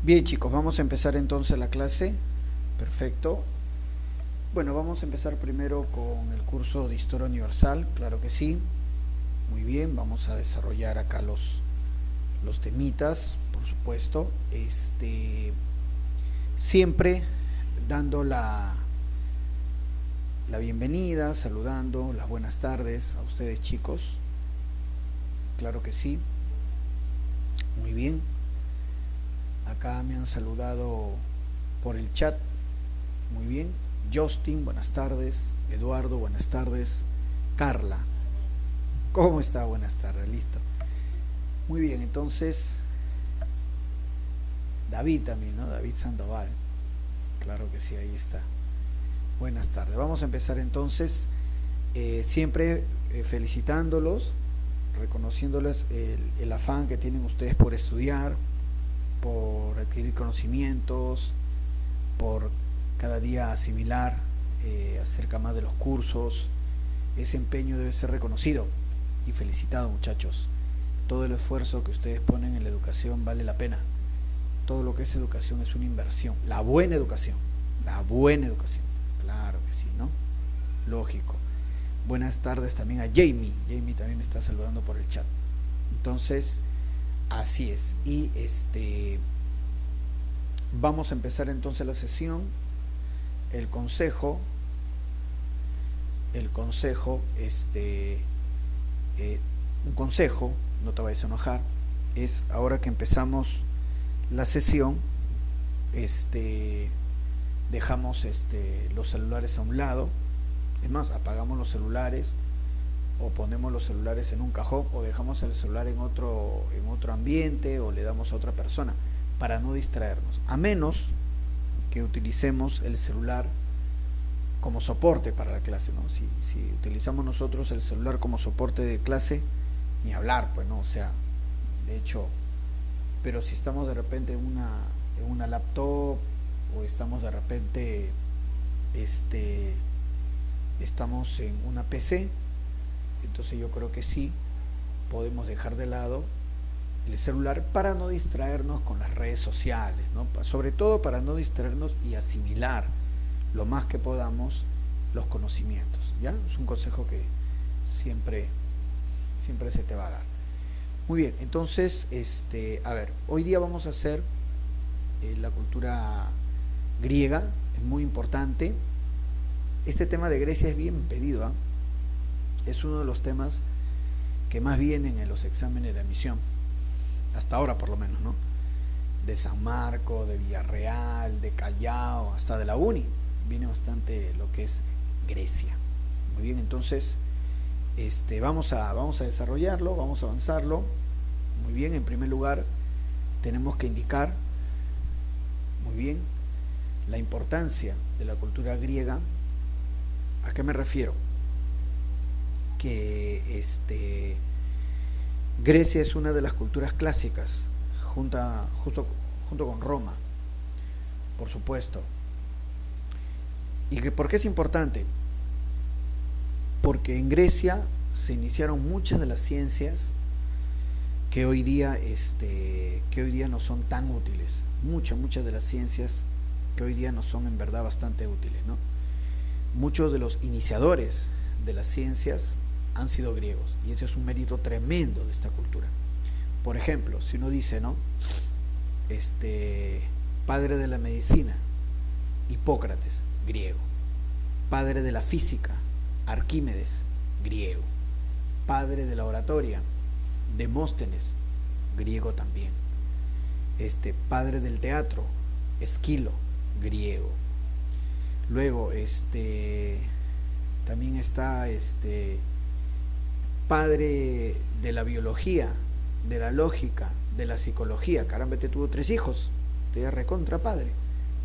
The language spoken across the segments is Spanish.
Bien, chicos, vamos a empezar entonces la clase. Perfecto. Bueno, vamos a empezar primero con el curso de Historia Universal, claro que sí. Muy bien, vamos a desarrollar acá los temitas, por supuesto. Siempre dando la bienvenida, saludando, las buenas tardes a ustedes, chicos. Claro que sí. Muy bien. Acá me han saludado por el chat. Muy bien. Justin, buenas tardes. Eduardo, buenas tardes. Carla, ¿cómo está? Buenas tardes, listo. Muy bien, entonces David también, ¿no? David Sandoval. Claro que sí, ahí está. Buenas tardes. Vamos a empezar entonces, siempre felicitándolos, reconociéndoles el afán que tienen ustedes por estudiar, por adquirir conocimientos, por cada día asimilar acerca más de los cursos. Ese empeño debe ser reconocido y felicitado, muchachos. Todo el esfuerzo que ustedes ponen en la educación vale la pena. Todo lo que es educación es una inversión. La buena educación, claro que sí, ¿no? Lógico. Buenas tardes también a Jamie. Jamie también me está saludando por el chat. Entonces, así es. Y vamos a empezar entonces la sesión. Un consejo, no te vayas a enojar, es ahora que empezamos la sesión, dejamos los celulares a un lado. Es más, apagamos los celulares o ponemos los celulares en un cajón o dejamos el celular en otro ambiente o le damos a otra persona para no distraernos, a menos que utilicemos el celular como soporte para la clase, ¿no? Si utilizamos nosotros el celular como soporte de clase, ni hablar, pues, ¿no? O sea, de hecho, pero si estamos de repente en una laptop o estamos de repente estamos en una PC, entonces yo creo que sí podemos dejar de lado el celular para no distraernos con las redes sociales, ¿no? Sobre todo para no distraernos y asimilar lo más que podamos los conocimientos, ¿ya? Es un consejo que siempre se te va a dar. Muy bien, entonces, a ver, hoy día vamos a hacer la cultura griega, es muy importante. Este tema de Grecia es bien pedido, ¿eh? Es uno de los temas que más vienen en los exámenes de admisión, hasta ahora por lo menos, ¿no? De San Marcos, de Villarreal, de Callao, hasta de la Uni, viene bastante lo que es Grecia. Muy bien, entonces vamos a desarrollarlo, vamos a avanzarlo. Muy bien, en primer lugar tenemos que indicar, muy bien, la importancia de la cultura griega. ¿A qué me refiero? Que Grecia es una de las culturas clásicas, junto con Roma, por supuesto. ¿Y por qué es importante? Porque en Grecia se iniciaron muchas de las ciencias que hoy día no son tan útiles. Muchas de las ciencias que hoy día no son en verdad bastante útiles, ¿no? Muchos de los iniciadores de las ciencias han sido griegos, y ese es un mérito tremendo de esta cultura. Por ejemplo, si uno dice, ¿no? Padre de la medicina, Hipócrates, griego. Padre de la física, Arquímedes, griego. Padre de la oratoria, Demóstenes, griego también. Padre del teatro, Esquilo, griego. Luego, también está padre de la biología, de la lógica, de la psicología. Caramba, tuvo 3 hijos. Te recontra padre.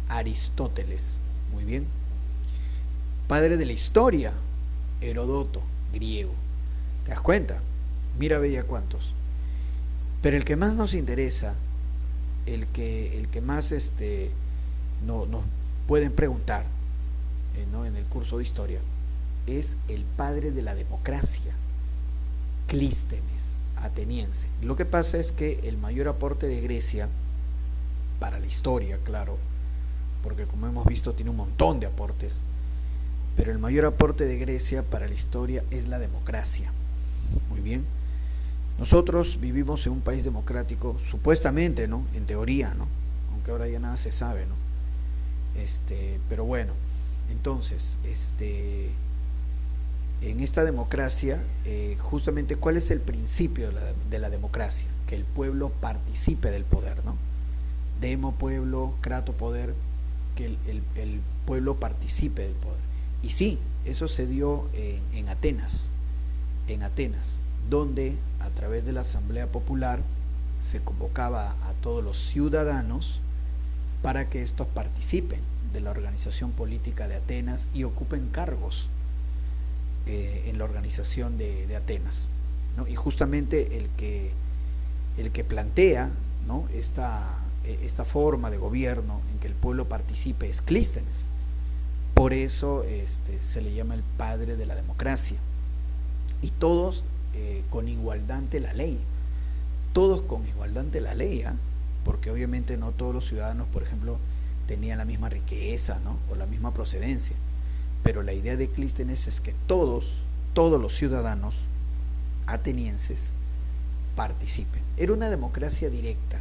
Aristóteles, muy bien. Padre de la historia, Heródoto, griego. ¿Te das cuenta? Mira, bella, cuántos. Pero el que más nos interesa, el que más nos pueden preguntar, ¿no? En el curso de historia, es el padre de la democracia, Clístenes, ateniense. Lo que pasa es que el mayor aporte de Grecia para la historia, claro, porque como hemos visto tiene un montón de aportes, pero el mayor aporte de Grecia para la historia es la democracia. Muy bien. Nosotros vivimos en un país democrático, supuestamente, ¿no? En teoría, ¿no? Aunque ahora ya nada se sabe, ¿no? Pero bueno, entonces, en esta democracia, justamente, ¿cuál es el principio de la democracia? Que el pueblo participe del poder, ¿no? Demo pueblo, crato poder, que el pueblo participe del poder. Y sí, eso se dio en Atenas, donde a través de la Asamblea Popular se convocaba a todos los ciudadanos para que estos participen de la organización política de Atenas y ocupen cargos en la organización de Atenas, ¿no? Y justamente el que plantea, ¿no?, esta forma de gobierno en que el pueblo participe es Clístenes. Por eso se le llama el padre de la democracia. Y todos con igualdad ante la ley. Todos con igualdad ante la ley, ¿eh? Porque obviamente no todos los ciudadanos, por ejemplo, tenían la misma riqueza, ¿no?, o la misma procedencia. Pero la idea de Clístenes es que todos los ciudadanos atenienses participen. Era una democracia directa,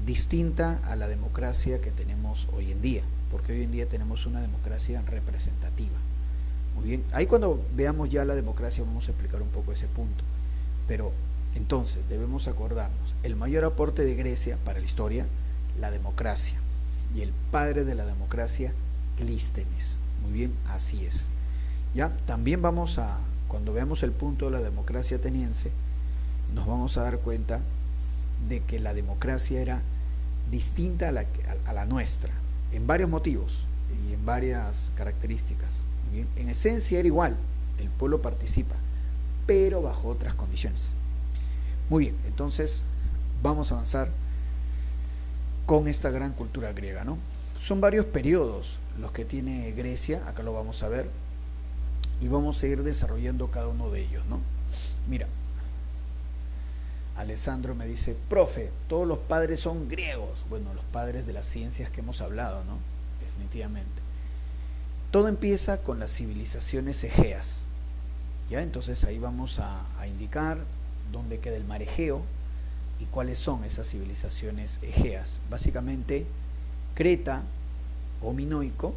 distinta a la democracia que tenemos hoy en día, porque hoy en día tenemos una democracia representativa. Muy bien, ahí cuando veamos ya la democracia vamos a explicar un poco ese punto. Pero entonces debemos acordarnos, el mayor aporte de Grecia para la historia, la democracia, y el padre de la democracia, Clístenes. Muy bien, así es. Ya, también vamos a, cuando veamos el punto de la democracia ateniense, nos vamos a dar cuenta de que la democracia era distinta a la nuestra, en varios motivos y en varias características. Muy bien, en esencia era igual, el pueblo participa, pero bajo otras condiciones. Muy bien, entonces vamos a avanzar con esta gran cultura griega, ¿no? Son varios periodos los que tiene Grecia, acá lo vamos a ver, y vamos a ir desarrollando cada uno de ellos, ¿no? Mira, Alessandro me dice, profe, todos los padres son griegos. Bueno, los padres de las ciencias que hemos hablado, ¿no? Definitivamente. Todo empieza con las civilizaciones egeas, ¿ya? Entonces ahí vamos a indicar dónde queda el mar Egeo y cuáles son esas civilizaciones egeas. Básicamente, Creta o Minoico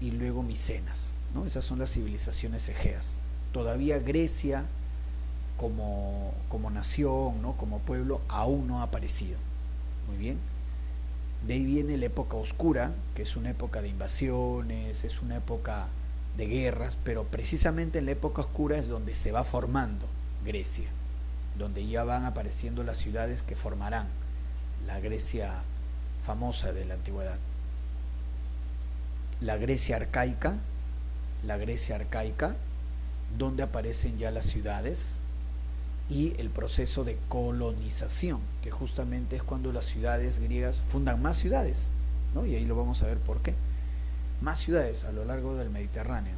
y luego Micenas, ¿no? Esas son las civilizaciones egeas. Todavía Grecia como nación, ¿no?, como pueblo, aún no ha aparecido. Muy bien. De ahí viene la época oscura, que es una época de invasiones, es una época de guerras, pero precisamente en la época oscura es donde se va formando Grecia, donde ya van apareciendo las ciudades que formarán la Grecia famosa de la antigüedad. La Grecia arcaica, donde aparecen ya las ciudades, y el proceso de colonización, que justamente es cuando las ciudades griegas fundan más ciudades, ¿no? Y ahí lo vamos a ver por qué. Más ciudades a lo largo del Mediterráneo.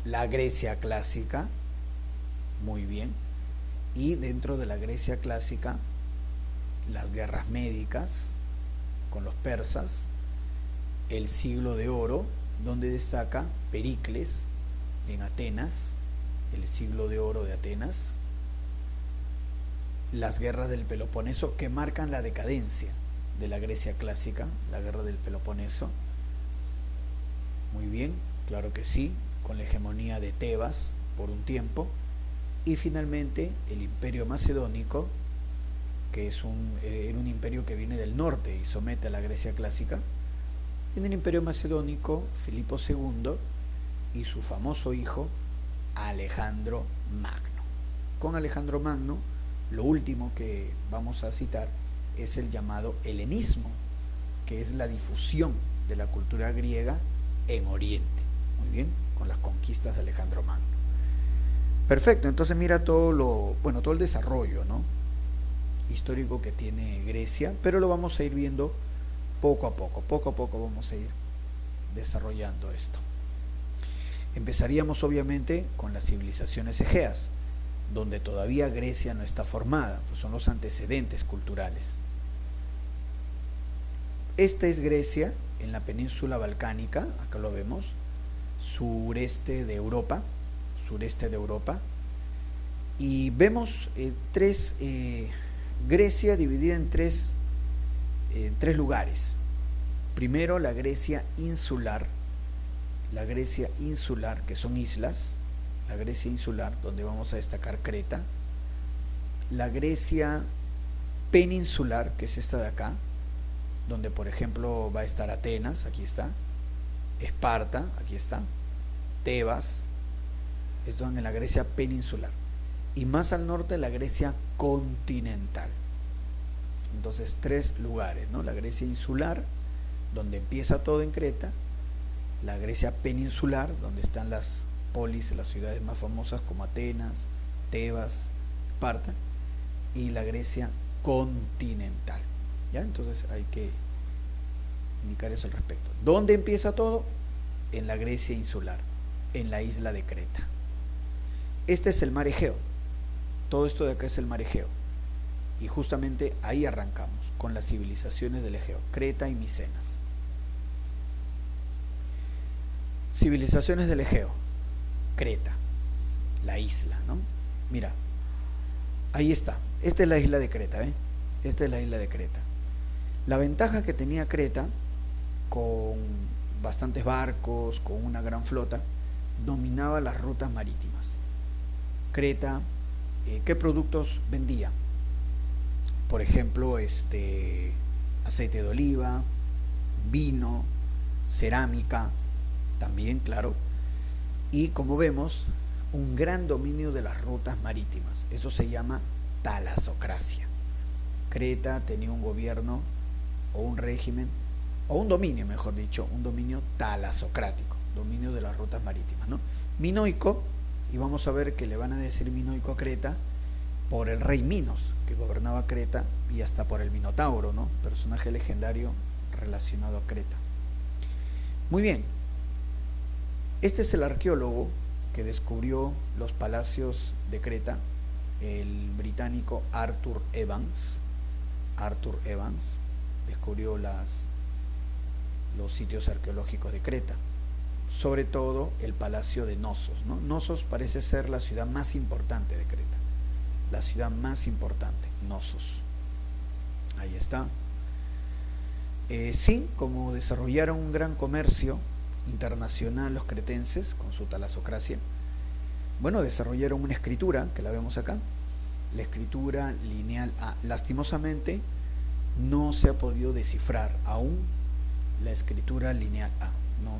La Grecia clásica, muy bien, y dentro de la Grecia clásica, las guerras médicas con los persas, el siglo de oro, donde destaca Pericles en Atenas, el siglo de oro de Atenas, las guerras del Peloponeso, que marcan la decadencia de la Grecia clásica, la guerra del Peloponeso. Muy bien, claro que sí, con la hegemonía de Tebas por un tiempo, y finalmente el imperio macedónico, que es era un imperio que viene del norte y somete a la Grecia clásica. En el imperio macedónico, Filipo II y su famoso hijo Alejandro Magno. Con Alejandro Magno, lo último que vamos a citar es el llamado helenismo, que es la difusión de la cultura griega en Oriente. Muy bien, con las conquistas de Alejandro Magno. Perfecto, entonces mira todo el desarrollo, ¿no?, histórico que tiene Grecia, pero lo vamos a ir viendo poco a poco vamos a ir desarrollando esto. Empezaríamos obviamente con las civilizaciones egeas, donde todavía Grecia no está formada, pues son los antecedentes culturales. Esta es Grecia, en la península balcánica, acá lo vemos, sureste de Europa, y vemos Grecia dividida en tres lugares. Primero la Grecia insular, que son islas, la Grecia insular, donde vamos a destacar Creta, la Grecia peninsular, que es esta de acá, donde por ejemplo va a estar Atenas, aquí está, Esparta, aquí está, Tebas, esto en la Grecia peninsular, y más al norte la Grecia continental. Entonces tres lugares, ¿no? La Grecia insular, donde empieza todo en Creta, la Grecia peninsular, donde están las polis, las ciudades más famosas como Atenas, Tebas, Esparta, y la Grecia continental. ¿Ya? Entonces hay que indicar eso al respecto. ¿Dónde empieza todo? En la Grecia insular, en la isla de Creta. Este es el mar Egeo. Todo esto de acá es el mar Egeo. Y justamente ahí arrancamos, con las civilizaciones del Egeo, Creta y Micenas. Civilizaciones del Egeo, Creta, la isla, ¿no? Mira, ahí está. Esta es la isla de Creta, ¿eh? Esta es la isla de Creta. La ventaja que tenía Creta, con bastantes barcos, con una gran flota, dominaba las rutas marítimas. Creta, ¿qué productos vendía? Por ejemplo, aceite de oliva, vino, cerámica, también, claro. Y como vemos, un gran dominio de las rutas marítimas. Eso se llama talasocracia. Creta tenía un gobierno o un régimen, o un dominio, mejor dicho, un dominio talasocrático, dominio de las rutas marítimas, ¿no? Minoico, y vamos a ver que le van a decir Minoico a Creta por el rey Minos, que gobernaba Creta, y hasta por el Minotauro, ¿no? Personaje legendario relacionado a Creta. Muy bien, este es el arqueólogo que descubrió los palacios de Creta, el británico Arthur Evans. Arthur Evans descubrió los sitios arqueológicos de Creta, sobre todo el palacio de Knossos, ¿no? Knossos parece ser la ciudad más importante de Creta, la ciudad más importante, Knossos. Ahí está. Sí, como desarrollaron un gran comercio internacional los cretenses con su talasocracia, bueno, desarrollaron una escritura, que la vemos acá, la escritura lineal A. Lastimosamente, no se ha podido descifrar aún la escritura lineal A.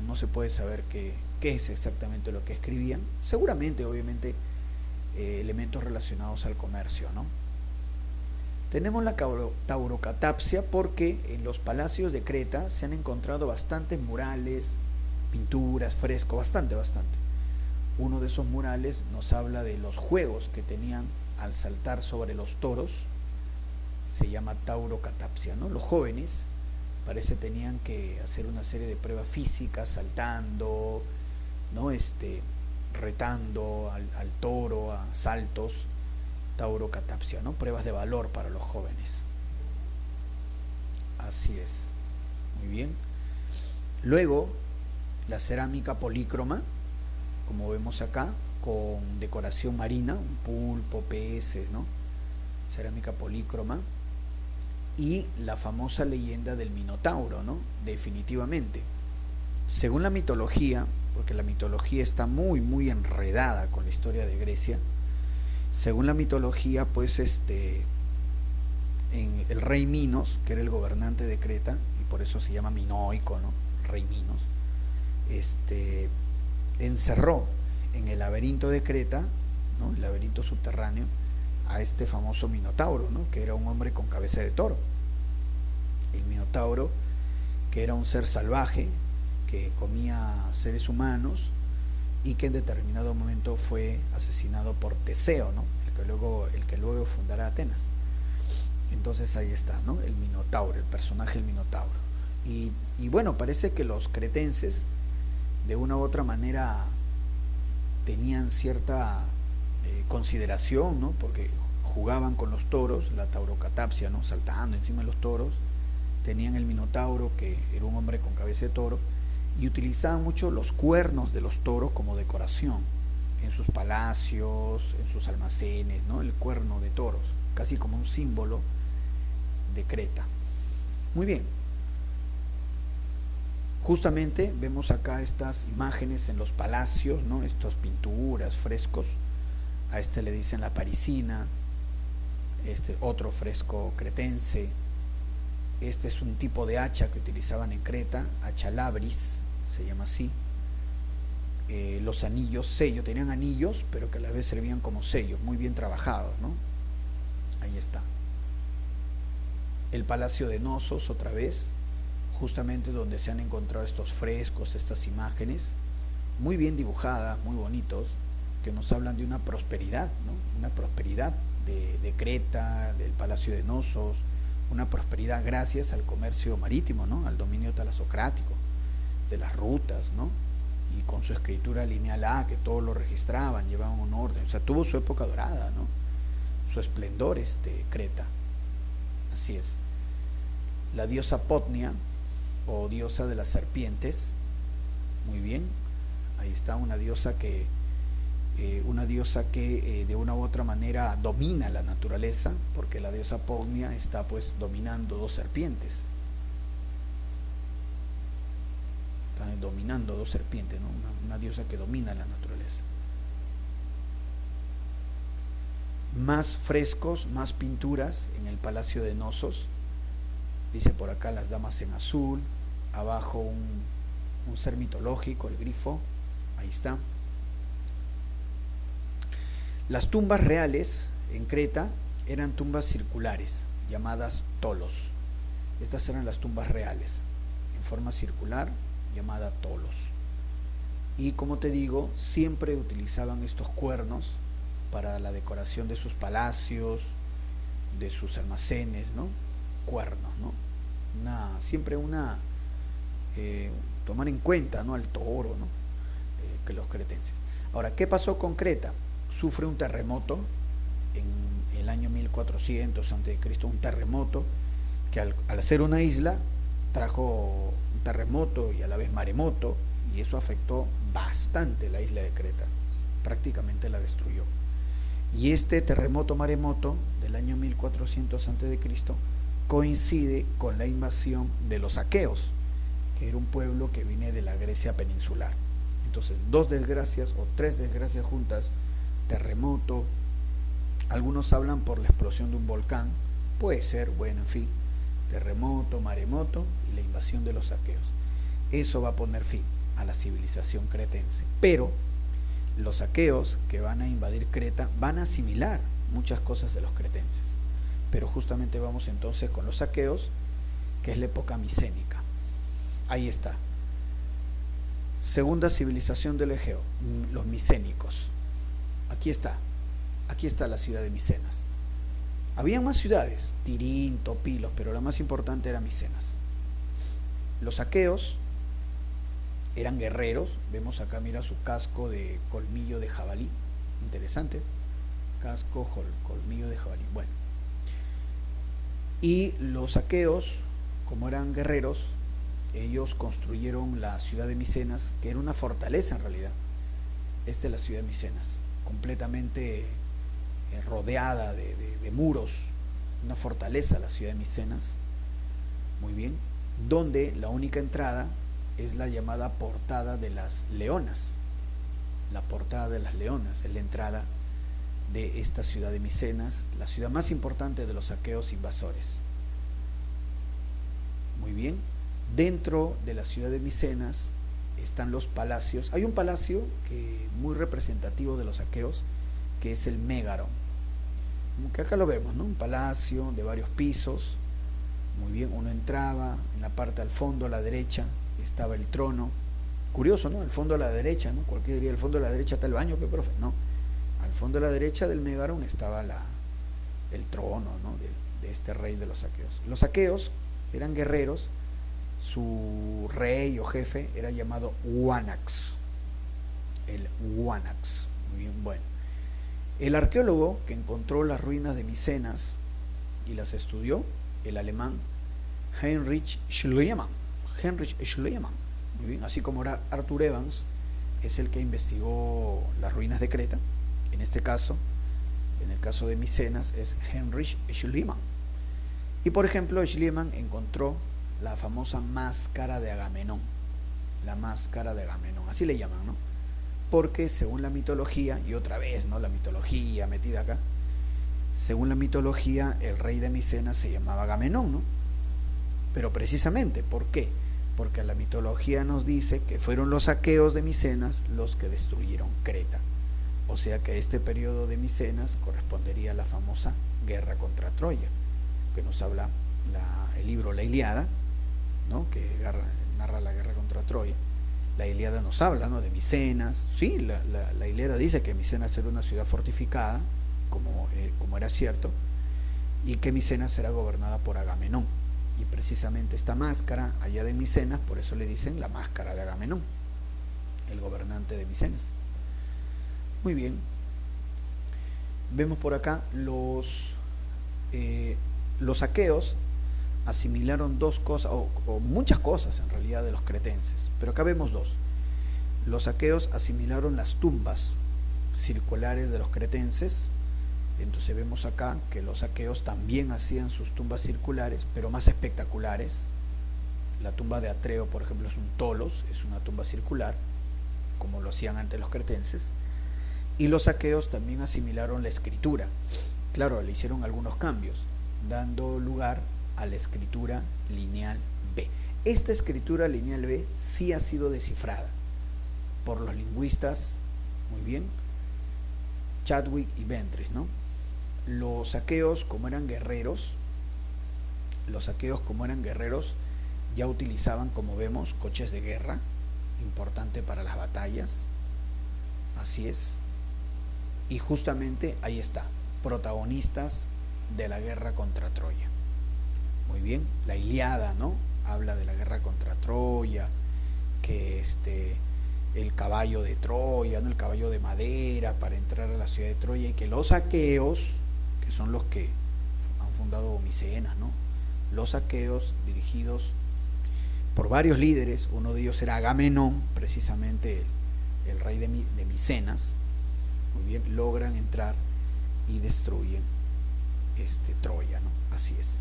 No se puede saber qué es exactamente lo que escribían. Seguramente, obviamente, elementos relacionados al comercio, ¿no? Tenemos la taurocatapsia porque en los palacios de Creta se han encontrado bastantes murales, pinturas, frescos, bastante. Uno de esos murales nos habla de los juegos que tenían al saltar sobre los toros, se llama taurocatapsia, ¿no? Los jóvenes parece tenían que hacer una serie de pruebas físicas, saltando, ¿no? Retando al toro a saltos, taurocatapsia, ¿no? Pruebas de valor para los jóvenes. Así es. Muy bien. Luego, la cerámica polícroma, como vemos acá, con decoración marina, un pulpo, peces, ¿no? Cerámica polícroma. Y la famosa leyenda del Minotauro, ¿no? Definitivamente. Según la mitología, porque la mitología está muy enredada con la historia de Grecia, según la mitología, pues en el rey Minos, que era el gobernante de Creta, y por eso se llama Minoico, ¿no? Rey Minos, encerró en el laberinto de Creta, ¿no? El laberinto subterráneo, a este famoso Minotauro, ¿no? Que era un hombre con cabeza de toro. El Minotauro, que era un ser salvaje, que comía seres humanos y que en determinado momento fue asesinado por Teseo, ¿no? el que luego fundará Atenas. Entonces ahí está, ¿no? El Minotauro, el personaje del Minotauro. Y bueno, parece que los cretenses de una u otra manera tenían cierta consideración, ¿no? Porque jugaban con los toros, la taurocatapsia, ¿no? Saltando encima de los toros, tenían el Minotauro, que era un hombre con cabeza de toro, y utilizaban mucho los cuernos de los toros como decoración en sus palacios, en sus almacenes, ¿no? El cuerno de toros, casi como un símbolo de Creta. Muy bien. Justamente vemos acá estas imágenes en los palacios, ¿no? Estas pinturas, frescos. A este le dicen la parisina, este otro fresco cretense. Este es un tipo de hacha que utilizaban en Creta, hacha labris, se llama así. Los anillos, sello, tenían anillos, pero que a la vez servían como sellos, muy bien trabajados, ¿no? Ahí está. El Palacio de Knossos, otra vez, justamente donde se han encontrado estos frescos, estas imágenes, muy bien dibujadas, muy bonitos, que nos hablan de una prosperidad, ¿no? Una prosperidad de Creta, del Palacio de Knossos, una prosperidad gracias al comercio marítimo, ¿no? Al dominio talasocrático, de las rutas, ¿no? Y con su escritura lineal A, que todo lo registraban, llevaban un orden, o sea, tuvo su época dorada, ¿no? Su esplendor, Creta. Así es. La diosa Potnia, o diosa de las serpientes, muy bien, ahí está una diosa que de una u otra manera domina la naturaleza, porque la diosa Potnia está pues dominando dos serpientes, está dominando dos serpientes, ¿no? Una diosa que domina la naturaleza. Más frescos, más pinturas en el Palacio de Knossos. Dice por acá las damas en azul, abajo un ser mitológico, el grifo, ahí está. Las tumbas reales en Creta eran tumbas circulares, llamadas tolos. Estas eran las tumbas reales, en forma circular, llamada tolos. Y como te digo, siempre utilizaban estos cuernos para la decoración de sus palacios, de sus almacenes, ¿no? Cuernos, ¿no? Siempre tomar en cuenta, ¿no? Al toro, ¿no? Que los cretenses. Ahora, ¿qué pasó con Creta? Sufre un terremoto en el año 1400 a.C., un terremoto que al ser una isla trajo un terremoto y a la vez maremoto, y eso afectó bastante la isla de Creta, prácticamente la destruyó. Y este terremoto maremoto del año 1400 a.C. coincide con la invasión de los aqueos, que era un pueblo que viene de la Grecia peninsular. Entonces, dos desgracias o tres desgracias juntas, terremoto, algunos hablan por la explosión de un volcán, puede ser, bueno, en fin, terremoto, maremoto y la invasión de los aqueos. Eso va a poner fin a la civilización cretense. Pero los aqueos que van a invadir Creta van a asimilar muchas cosas de los cretenses. Pero justamente vamos entonces con los aqueos, que es la época micénica. Ahí está. Segunda civilización del Egeo, los micénicos. Aquí está la ciudad de Micenas. Había más ciudades, Tirinto, Pilos, pero la más importante era Micenas. Los aqueos eran guerreros, vemos acá, mira su casco de colmillo de jabalí, interesante, casco, colmillo de jabalí, bueno. Y los aqueos, como eran guerreros, ellos construyeron la ciudad de Micenas, que era una fortaleza en realidad. Esta es la ciudad de Micenas, completamente rodeada de muros, una fortaleza, la ciudad de Micenas, muy bien, donde la única entrada es la llamada portada de las leonas. La portada de las leonas es la entrada de esta ciudad de Micenas, la ciudad más importante de los aqueos invasores. Muy bien, dentro de la ciudad de Micenas están los palacios. Hay un palacio muy representativo de los aqueos, que es el Mégaron, como que acá lo vemos, ¿no? Un palacio de varios pisos, muy bien, uno entraba, en la parte al fondo a la derecha estaba el trono. Curioso, ¿no? Al fondo a la derecha, ¿no? Cualquiera diría, al fondo a la derecha está el baño, pero profe, no. Al fondo a la derecha del Mégaron estaba el trono, ¿no? de este rey de los aqueos. Los aqueos eran guerreros, su rey o jefe era llamado Huanax, el Huanax. Muy bien, bueno. El arqueólogo que encontró las ruinas de Micenas y las estudió, el alemán Heinrich Schliemann. Heinrich Schliemann. Muy bien, así como era Arthur Evans, es el que investigó las ruinas de Creta. En este caso, en el caso de Micenas, es Heinrich Schliemann. Y por ejemplo, Schliemann encontró la famosa máscara de Agamenón. La máscara de Agamenón, así le llaman, ¿no? Porque según la mitología, y otra vez, ¿no? La mitología metida acá, según la mitología, el rey de Micenas se llamaba Agamenón, ¿no? Pero precisamente, ¿por qué? Porque la mitología nos dice que fueron los aqueos de Micenas los que destruyeron Creta. O sea que este periodo de Micenas correspondería a la famosa guerra contra Troya, que nos habla el libro La Ilíada, ¿no? Que narra la guerra contra Troya. La Ilíada nos habla, ¿no? De Micenas. Sí, la Ilíada dice que Micenas era una ciudad fortificada, como era cierto, y que Micenas era gobernada por Agamenón. Y precisamente esta máscara allá de Micenas, por eso le dicen la máscara de Agamenón, el gobernante de Micenas. Muy bien. Vemos por acá los aqueos asimilaron dos cosas, o muchas cosas en realidad, de los cretenses, pero acá vemos dos. Los aqueos asimilaron las tumbas circulares de los cretenses. Entonces vemos acá que los aqueos también hacían sus tumbas circulares, pero más espectaculares. La tumba de Atreo, por ejemplo, es un tolos, es una tumba circular, como lo hacían antes los cretenses. Y los aqueos también asimilaron la escritura. Claro, le hicieron algunos cambios, dando lugar a la escritura lineal B. Esta escritura lineal B sí ha sido descifrada por los lingüistas, muy bien, Chadwick y Ventris, ¿no? Los aqueos, como eran guerreros, ya utilizaban, como vemos, coches de guerra, importante para las batallas, así es, y justamente ahí está, protagonistas de la guerra contra Troya. Muy bien, la Ilíada, ¿no? Habla de la guerra contra Troya, que el caballo de Troya, ¿no? El caballo de madera para entrar a la ciudad de Troya, y que los aqueos, que son los que han fundado Micenas, ¿no? Los aqueos, dirigidos por varios líderes, uno de ellos era Agamenón, precisamente el rey de Micenas, muy bien, logran entrar y destruyen Troya, ¿no? Así es.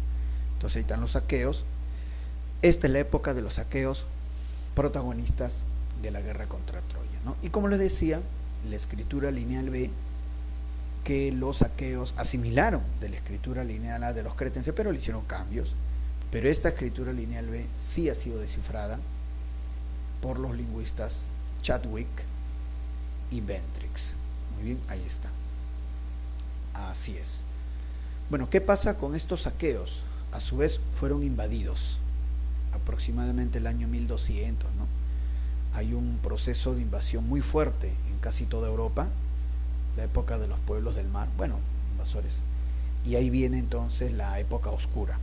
Entonces ahí están los aqueos. Esta es la época de los aqueos, protagonistas de la guerra contra Troya, ¿no? Y como les decía, la escritura lineal B, que los aqueos asimilaron de la escritura lineal A de los cretenses, pero le hicieron cambios. Pero esta escritura lineal B sí ha sido descifrada por los lingüistas Chadwick y Ventris. Muy bien, ahí está. Así es. Bueno, ¿qué pasa con estos aqueos? A su vez fueron invadidos aproximadamente el año 1200, ¿no? Hay un proceso de invasión muy fuerte en casi toda Europa, la época de los pueblos del mar, bueno, invasores, y ahí viene entonces la época oscura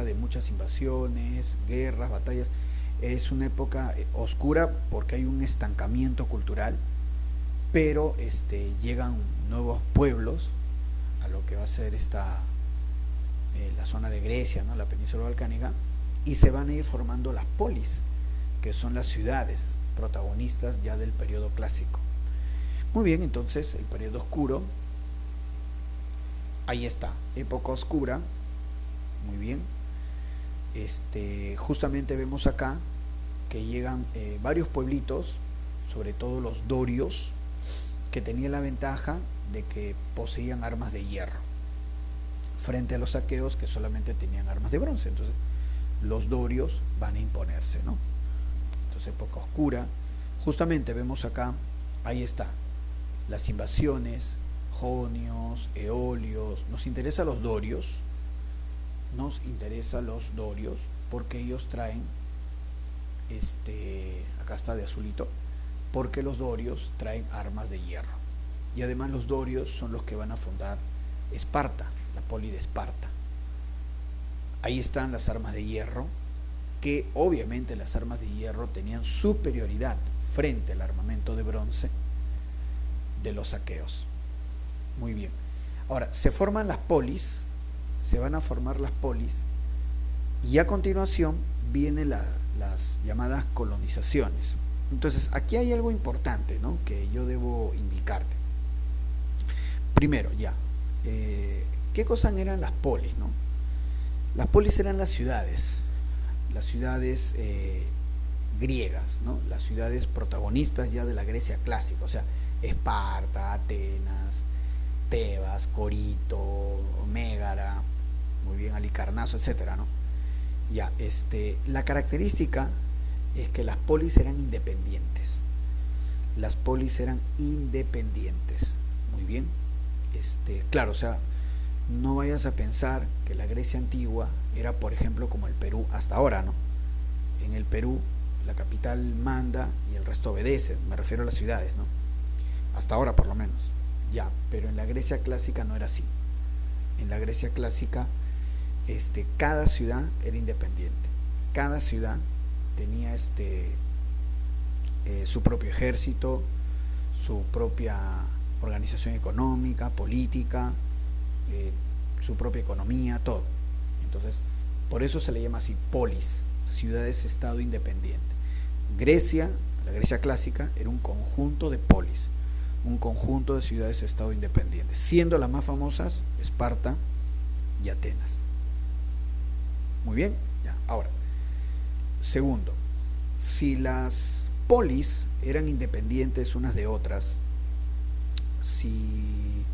de muchas invasiones, guerras, batallas. Es una época oscura porque hay un estancamiento cultural, pero llegan nuevos pueblos a lo que va a ser la zona de Grecia, ¿no? La península balcánica, y se van a ir formando las polis, que son las ciudades protagonistas ya del periodo clásico. Muy bien, entonces el periodo oscuro, ahí está, época oscura, muy bien. Justamente vemos acá que llegan varios pueblitos, sobre todo los dorios, que tenían la ventaja de que poseían armas de hierro, frente a los aqueos que solamente tenían armas de bronce. Entonces los dorios van a imponerse, ¿no? Entonces época oscura. Justamente vemos acá, ahí está, las invasiones, jonios, eolios. Nos interesa los dorios, porque ellos traen, acá está de azulito, porque los dorios traen armas de hierro, y además los dorios son los que van a fundar Esparta, la poli de Esparta. Ahí están las armas de hierro, que obviamente las armas de hierro tenían superioridad frente al armamento de bronce de los aqueos. Muy bien. Ahora, se forman las polis, se van a formar las polis Y a continuación vienen las llamadas colonizaciones. Entonces, aquí hay algo importante, ¿no?, que yo debo indicarte. Primero, ¿qué cosas eran las polis, no? Las polis eran las ciudades griegas, ¿no? Las ciudades protagonistas ya de la Grecia clásica, o sea, Esparta, Atenas, Tebas, Corito, Mégara, muy bien, Halicarnaso, etcétera, ¿no? La característica es que las polis eran independientes. Las polis eran independientes, muy bien. Claro, o sea, no vayas a pensar que la Grecia antigua era, por ejemplo, como el Perú hasta ahora, ¿no? En el Perú la capital manda y el resto obedece, me refiero a las ciudades, ¿no? Hasta ahora por lo menos, pero en la Grecia clásica no era así. En la Grecia clásica, cada ciudad era independiente, cada ciudad tenía su propio ejército, su propia organización económica, política, su propia economía, todo. Entonces, por eso se le llama así polis, ciudades-estado independiente. La Grecia clásica, era un conjunto de polis, un conjunto de ciudades-estado independientes, siendo las más famosas Esparta y Atenas. Muy bien, ahora, segundo, si las polis eran independientes unas de otras, si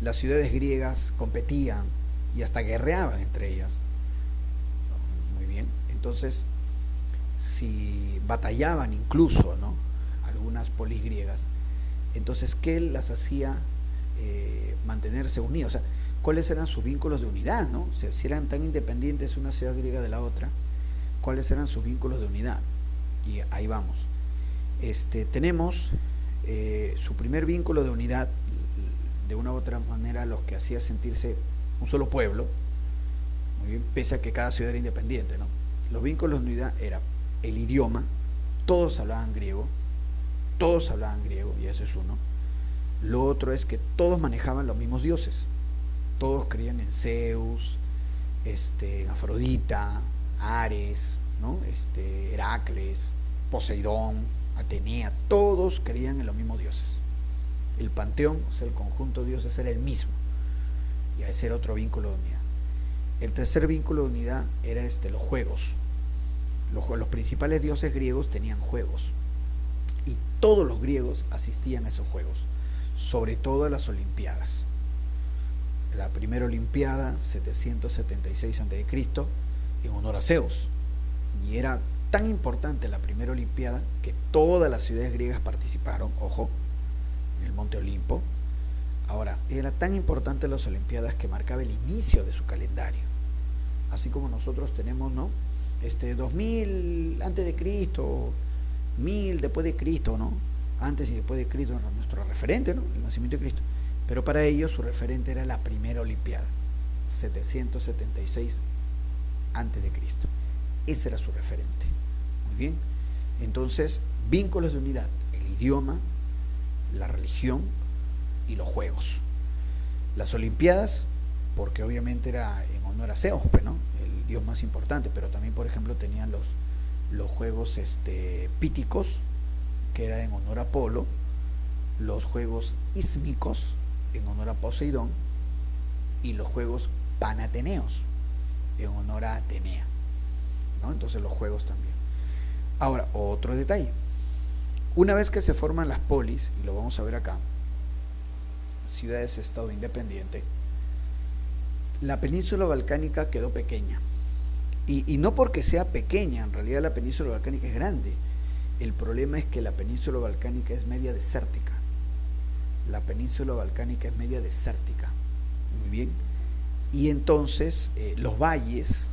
las ciudades griegas competían y hasta guerreaban entre ellas, muy bien, entonces si batallaban incluso, ¿no?, algunas polis griegas, entonces ¿qué las hacía mantenerse unidas? O sea, ¿cuáles eran sus vínculos de unidad, ¿no? O sea, si eran tan independientes una ciudad griega de la otra, ¿cuáles eran sus vínculos de unidad? Y ahí vamos. Tenemos su primer vínculo de unidad, de una u otra manera, los que hacía sentirse un solo pueblo, muy bien, pese a que cada ciudad era independiente, ¿no? Los vínculos de unidad era el idioma, todos hablaban griego, y eso es uno. Lo otro es que todos manejaban los mismos dioses, todos creían en Zeus, en Afrodita, Ares, ¿no?, Heracles, Poseidón, Atenea, todos creían en los mismos dioses. El panteón, o sea, el conjunto de dioses era el mismo, y ese era otro vínculo de unidad. El tercer vínculo de unidad era los juegos. Los principales dioses griegos tenían juegos, y todos los griegos asistían a esos juegos, sobre todo a las Olimpiadas. La primera Olimpiada, 776 a.C., en honor a Zeus, y era tan importante la primera Olimpiada que todas las ciudades griegas participaron, ojo, en el Monte Olimpo. Ahora, era tan importante las Olimpiadas que marcaba el inicio de su calendario, así como nosotros tenemos, ¿no?, 2000 antes de Cristo, 1000 después de Cristo, ¿no?, antes y después de Cristo era nuestro referente, ¿no?, el nacimiento de Cristo, pero para ellos su referente era la primera Olimpiada, 776 antes de Cristo. Ese era su referente. Muy bien, entonces, vínculos de unidad: el idioma, la religión y los juegos. Las Olimpiadas, porque obviamente era en honor a Zeus, ¿no?, el dios más importante, pero también, por ejemplo, tenían los juegos píticos, que era en honor a Apolo, los juegos ísmicos, en honor a Poseidón, y los juegos panateneos, en honor a Atenea, ¿no? Entonces los juegos también. Ahora, otro detalle: una vez que se forman las polis, y lo vamos a ver acá, ciudades-estado independiente, la península balcánica quedó pequeña, y no porque sea pequeña, en realidad la península balcánica es grande. El problema es que la península balcánica es media desértica. La península balcánica es media desértica, muy bien, y entonces los valles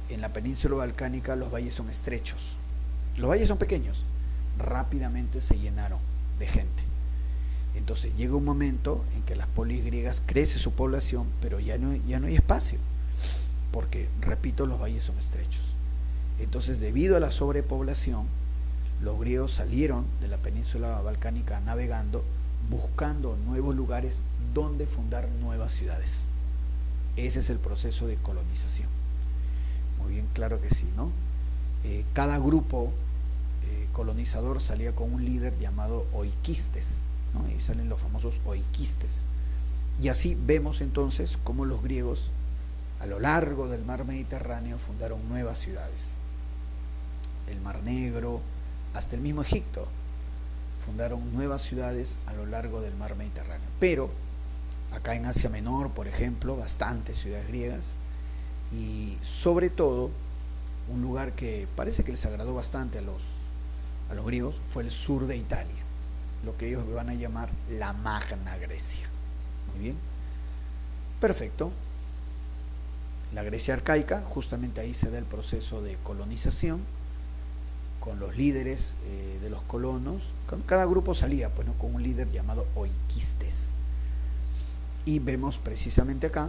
en la península balcánica, los valles son estrechos, los valles son pequeños, rápidamente se llenaron de gente. Entonces llega un momento en que las polis griegas crece su población, pero ya no hay espacio, porque, repito, los valles son estrechos. Entonces, debido a la sobrepoblación, los griegos salieron de la península balcánica navegando, buscando nuevos lugares donde fundar nuevas ciudades. Ese es el proceso de colonización. Muy bien, claro que sí, ¿no? Cada grupo colonizador salía con un líder llamado oikistes, ¿no? Ahí salen los famosos oikistes. Y así vemos entonces cómo los griegos a lo largo del mar Mediterráneo fundaron nuevas ciudades. El Mar Negro, hasta el mismo Egipto, fundaron nuevas ciudades a lo largo del mar Mediterráneo. Pero acá en Asia Menor, por ejemplo, bastantes ciudades griegas, y sobre todo un lugar que parece que les agradó bastante a los griegos fue el sur de Italia, lo que ellos van a llamar la Magna Grecia. Muy bien, perfecto. La Grecia arcaica, justamente ahí se da el proceso de colonización con los líderes de los colonos. Cada grupo salía pues, ¿no? con un líder llamado oikistes. Y vemos precisamente acá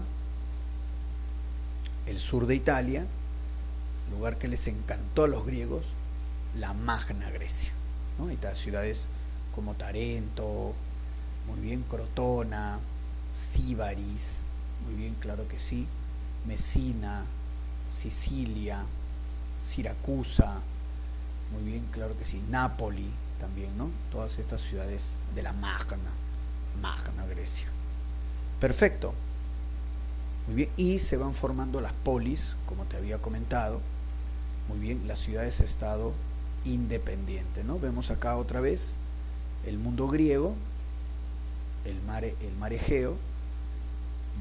el sur de Italia, lugar que les encantó a los griegos, la Magna Grecia, ¿no? Ahí están ciudades como Tarento, muy bien, Crotona, Síbaris, muy bien, claro que sí, Mesina, Sicilia, Siracusa, muy bien, claro que sí, Nápoli también, ¿no? Todas estas ciudades de la Magna Grecia. Perfecto. Muy bien, y se van formando las polis, como te había comentado, muy bien, las ciudades-estado independientes, ¿no? Vemos acá otra vez el mundo griego, el mar Egeo,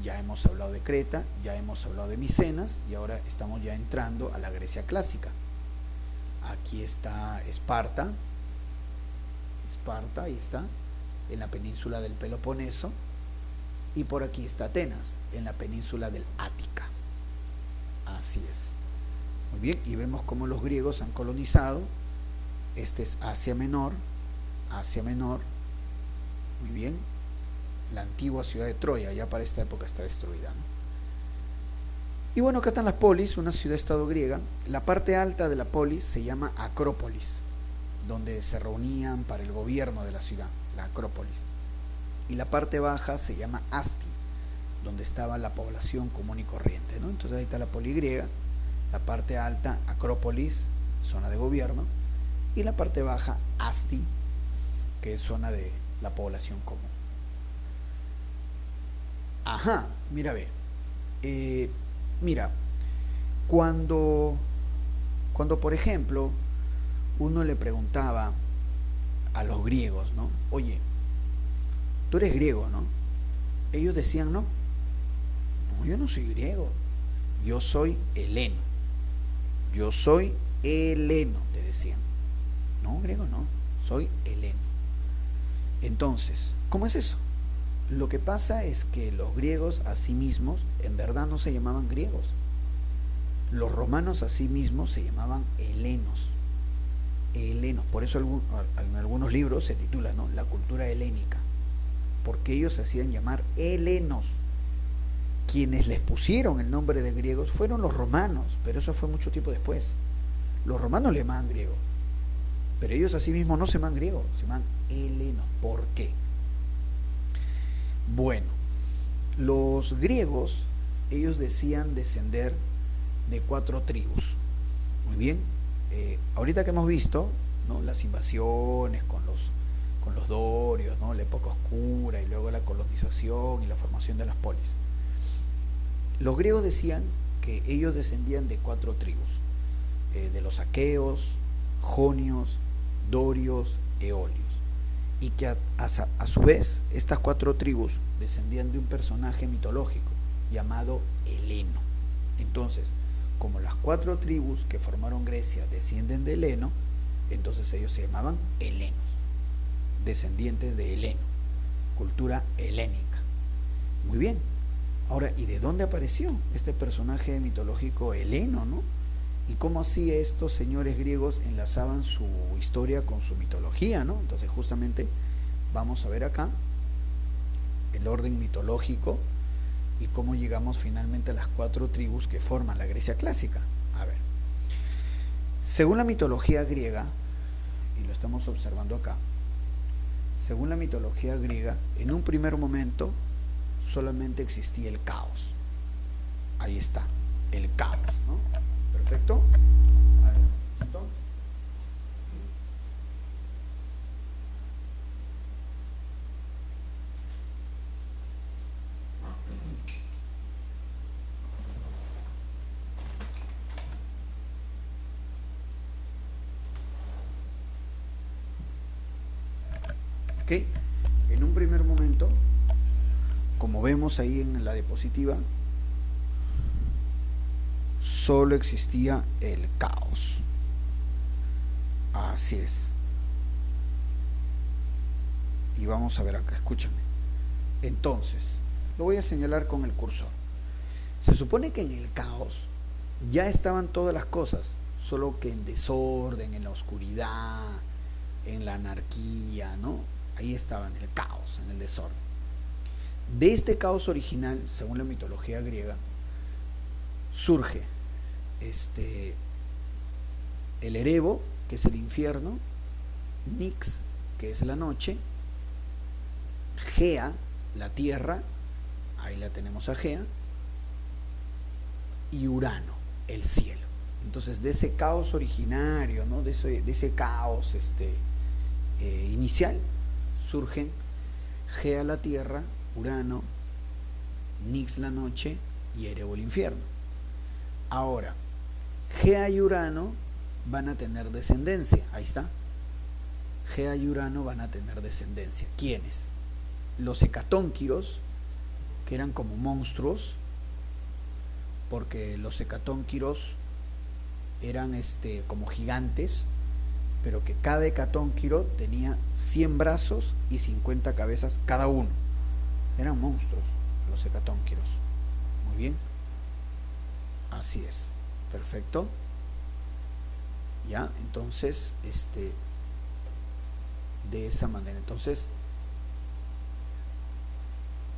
ya hemos hablado de Creta, ya hemos hablado de Micenas, y ahora estamos ya entrando a la Grecia clásica. Aquí está Esparta, ahí está, en la península del Peloponeso, y por aquí está Atenas, en la península del Ática. Así es. Muy bien, y vemos cómo los griegos han colonizado. Este es Asia Menor, muy bien, la antigua ciudad de Troya, ya para esta época está destruida, ¿no? Y bueno, acá están las polis, una ciudad-estado griega. La parte alta de la polis se llama Acrópolis, donde se reunían para el gobierno de la ciudad, la Acrópolis. Y la parte baja se llama Asti, donde estaba la población común y corriente, ¿no? Entonces ahí está la poli griega, la parte alta, Acrópolis, zona de gobierno, y la parte baja, Asti, que es zona de la población común. Ajá, mira, ve. Mira, cuando por ejemplo uno le preguntaba a los griegos, ¿no? Oye, tú eres griego, ¿no? Ellos decían, no, yo no soy griego, yo soy heleno, te decían. No, griego no, soy heleno. Entonces, ¿cómo es eso? Lo que pasa es que los griegos a sí mismos en verdad no se llamaban griegos. Los romanos a sí mismos se llamaban helenos. Por eso en algunos libros se titula, ¿no? La cultura helénica, porque ellos se hacían llamar helenos. Quienes les pusieron el nombre de griegos fueron los romanos, pero eso fue mucho tiempo después. Los romanos le llamaban griegos, pero ellos a sí mismos no se llaman griegos, se llaman helenos. ¿Por qué? Bueno, los griegos, ellos decían descender de 4 tribus. Muy bien, ahorita que hemos visto, ¿no? Las invasiones con los dorios, ¿no? La época oscura, y luego la colonización y la formación de las polis. Los griegos decían que ellos descendían de 4 tribus, de los aqueos, jonios, dorios, eolios, y que a su vez estas 4 tribus descendían de un personaje mitológico llamado Heleno. Entonces, como las 4 tribus que formaron Grecia descienden de Heleno, entonces ellos se llamaban helenos, descendientes de Heleno, cultura helénica. Muy bien. Ahora, ¿y de dónde apareció este personaje mitológico Heleno, no? ¿Y cómo así estos señores griegos enlazaban su historia con su mitología, no? Entonces, justamente vamos a ver acá el orden mitológico y cómo llegamos finalmente a las 4 tribus que forman la Grecia clásica. A ver, según la mitología griega, y lo estamos observando acá, según la mitología griega, en un primer momento solamente existía el caos. Ahí está, el caos, ¿no? Perfecto. A ver, ¿listo? Ok, en un primer momento, como vemos ahí en la diapositiva, solo existía el caos. Así es. Y vamos a ver acá, escúchame. Entonces, lo voy a señalar con el cursor. Se supone que en el caos ya estaban todas las cosas, solo que en desorden, en la oscuridad, en la anarquía, ¿no? Ahí estaban, en el caos, en el desorden. De este caos original, según la mitología griega, surge el Erebo, que es el infierno, Nix, que es la noche, Gea, la tierra, ahí la tenemos a Gea, y Urano, el cielo. Entonces, de ese caos originario, ¿no? de ese caos inicial, surgen Gea, la tierra, Urano, Nix, la noche, y Erebo, el infierno. Ahora, Gea y Urano van a tener descendencia. Ahí está. Gea y Urano van a tener descendencia. ¿Quiénes? Los hecatónquiros, que eran como monstruos, porque los hecatónquiros eran como gigantes, pero que cada hecatónquiro tenía 100 brazos y 50 cabezas cada uno. Eran monstruos los hecatónquiros. Muy bien. Así es. Perfecto. Ya, entonces, de esa manera. Entonces,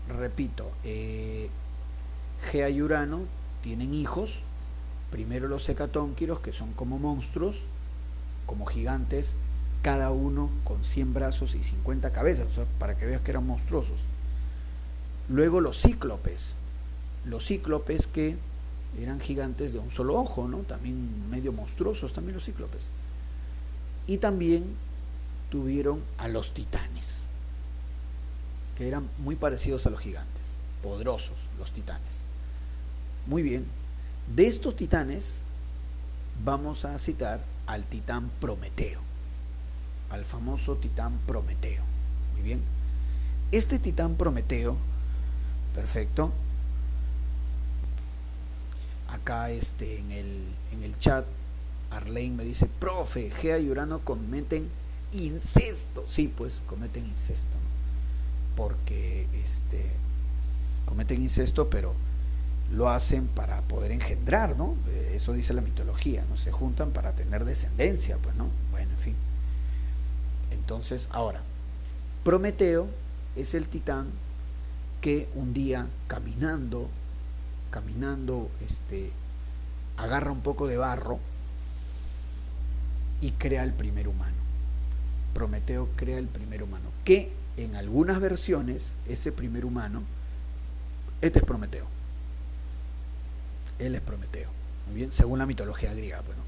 repito, Gea y Urano tienen hijos. Primero los hecatónquiros, que son como monstruos, como gigantes, cada uno con 100 brazos y 50 cabezas, o sea, para que veas que eran monstruosos. Luego los cíclopes que eran gigantes de un solo ojo, ¿no? También medio monstruosos también los cíclopes. Y también tuvieron a los titanes, que eran muy parecidos a los gigantes, poderosos los titanes. Muy bien, de estos titanes vamos a citar al titán Prometeo, al famoso titán Prometeo. Muy bien, este titán Prometeo, perfecto. Acá en el chat Arlene me dice: profe, Gea y Urano cometen incesto. Sí, pues cometen incesto, ¿no? Porque cometen incesto, pero lo hacen para poder engendrar, ¿no? Eso dice la mitología, ¿no? Se juntan para tener descendencia, pues, ¿no? Bueno, en fin. Entonces, ahora, Prometeo es el titán que un día caminando, agarra un poco de barro y crea el primer humano. Prometeo crea el primer humano, que en algunas versiones ese primer humano, este es Prometeo. Él es Prometeo, muy bien, según la mitología griega, bueno,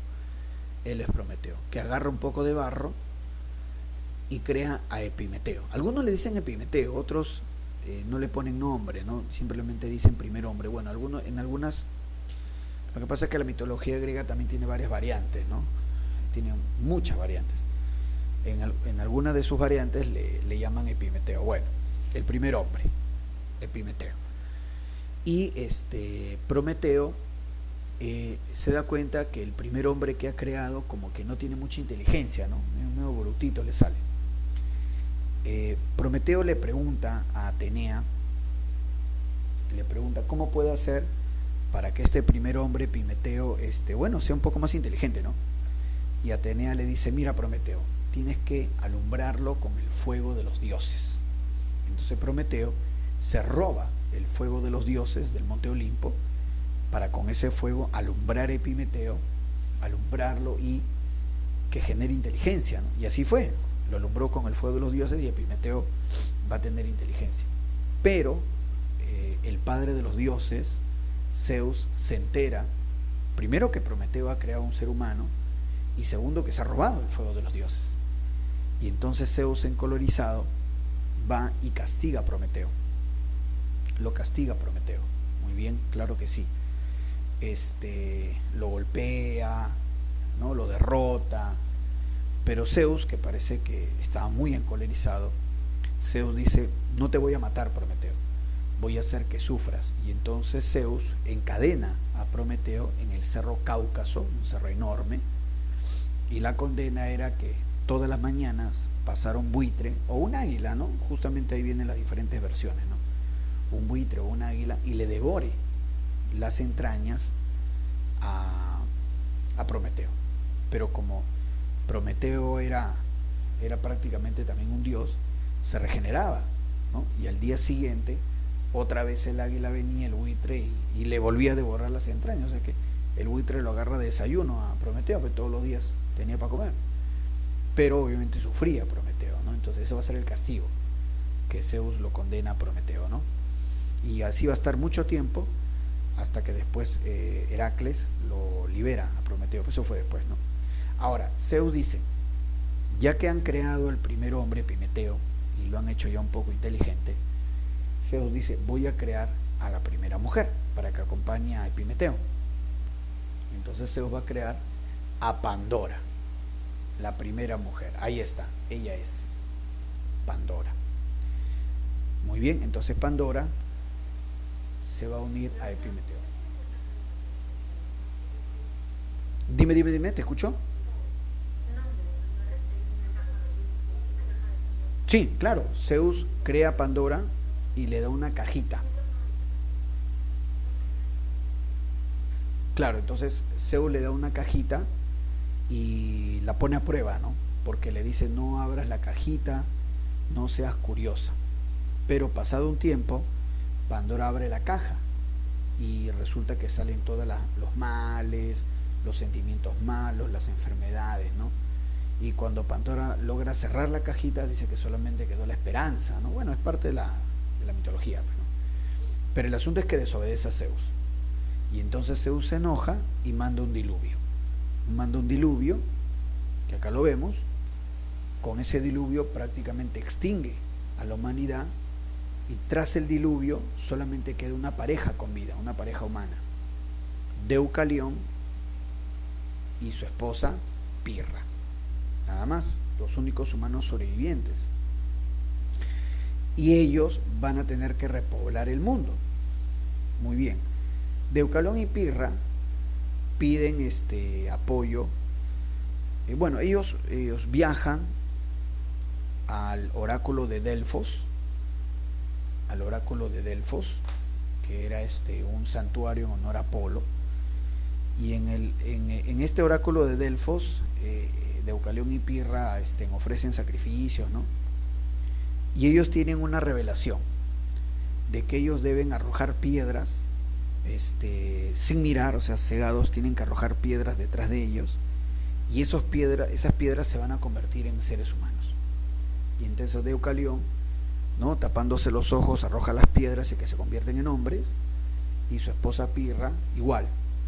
él es Prometeo, que agarra un poco de barro y crea a Epimeteo. Algunos le dicen Epimeteo, otros no le ponen nombre, ¿no? Simplemente dicen primer hombre. Bueno, en algunas, lo que pasa es que la mitología griega también tiene varias variantes, ¿no? Tiene muchas variantes. En algunas de sus variantes le llaman Epimeteo. Bueno, el primer hombre, Epimeteo. Y Prometeo se da cuenta que el primer hombre que ha creado como que no tiene mucha inteligencia, ¿no? Medio brutito le sale. Prometeo le pregunta a Atenea, le pregunta cómo puede hacer para que este primer hombre, Epimeteo, sea un poco más inteligente, ¿no? Y Atenea le dice: mira, Prometeo, tienes que alumbrarlo con el fuego de los dioses. Entonces Prometeo se roba el fuego de los dioses del monte Olimpo para con ese fuego alumbrar a Epimeteo, alumbrarlo y que genere inteligencia, ¿no? Y así fue, lo alumbró con el fuego de los dioses y Epimeteo va a tener inteligencia. Pero el padre de los dioses Zeus se entera, primero que Prometeo ha creado un ser humano, y segundo que se ha robado el fuego de los dioses. Y entonces Zeus, encolorizado, va y castiga a Prometeo. Lo castiga a Prometeo. Muy bien, claro que sí. Lo golpea, ¿no? Lo derrota. Pero Zeus, que parece que estaba muy encolerizado, Zeus dice: no te voy a matar, Prometeo, voy a hacer que sufras. Y entonces Zeus encadena a Prometeo en el cerro Cáucaso, un cerro enorme, y la condena era que todas las mañanas pasara un buitre o un águila, ¿no? Justamente ahí vienen las diferentes versiones, ¿no? Un buitre o un águila, y le devore las entrañas a Prometeo. Pero como Prometeo era prácticamente también un dios, se regeneraba, ¿no? Y al día siguiente otra vez el águila venía, el buitre, y le volvía a devorar las entrañas. O sea que el buitre lo agarra de desayuno a Prometeo, porque todos los días tenía para comer, pero obviamente sufría Prometeo, ¿no? Entonces ese va a ser el castigo, que Zeus lo condena a Prometeo, ¿no? Y así va a estar mucho tiempo, hasta que después Heracles lo libera a Prometeo. Pues eso fue después, ¿no? Ahora, Zeus dice: ya que han creado el primer hombre, Epimeteo, y lo han hecho ya un poco inteligente, Zeus dice: voy a crear a la primera mujer para que acompañe a Epimeteo. Entonces Zeus va a crear a Pandora, la primera mujer. Ahí está, ella es Pandora. Muy bien, entonces Pandora se va a unir a Epimeteo. Dime, ¿te escuchó? Sí, claro, Zeus crea a Pandora y le da una cajita. Claro, entonces Zeus le da una cajita y la pone a prueba, ¿no? Porque le dice: no abras la cajita, no seas curiosa. Pero pasado un tiempo, Pandora abre la caja y resulta que salen todos los males, los sentimientos malos, las enfermedades, ¿no? Y cuando Pandora logra cerrar la cajita, dice que solamente quedó la esperanza, ¿no? Bueno, es parte de la mitología, ¿no? Pero el asunto es que desobedece a Zeus. Y entonces Zeus se enoja y manda un diluvio. Manda un diluvio, que acá lo vemos. Con ese diluvio prácticamente extingue a la humanidad, y tras el diluvio solamente queda una pareja con vida, una pareja humana: Deucalión y su esposa Pirra. Nada más, los únicos humanos sobrevivientes. Y ellos van a tener que repoblar el mundo. Muy bien. Deucalión y Pirra piden apoyo. Bueno, ellos viajan al oráculo de Delfos, que era un santuario en honor a Apolo. Y en este oráculo de Delfos, Deucalión y Pirra ofrecen sacrificios, ¿no? Y ellos tienen una revelación de que ellos deben arrojar piedras, sin mirar, o sea, cegados, tienen que arrojar piedras detrás de ellos, y esas piedras se van a convertir en seres humanos. Y entonces Deucalión, ¿no?, tapándose los ojos, arroja las piedras y que se convierten en hombres, y su esposa Pirra igual,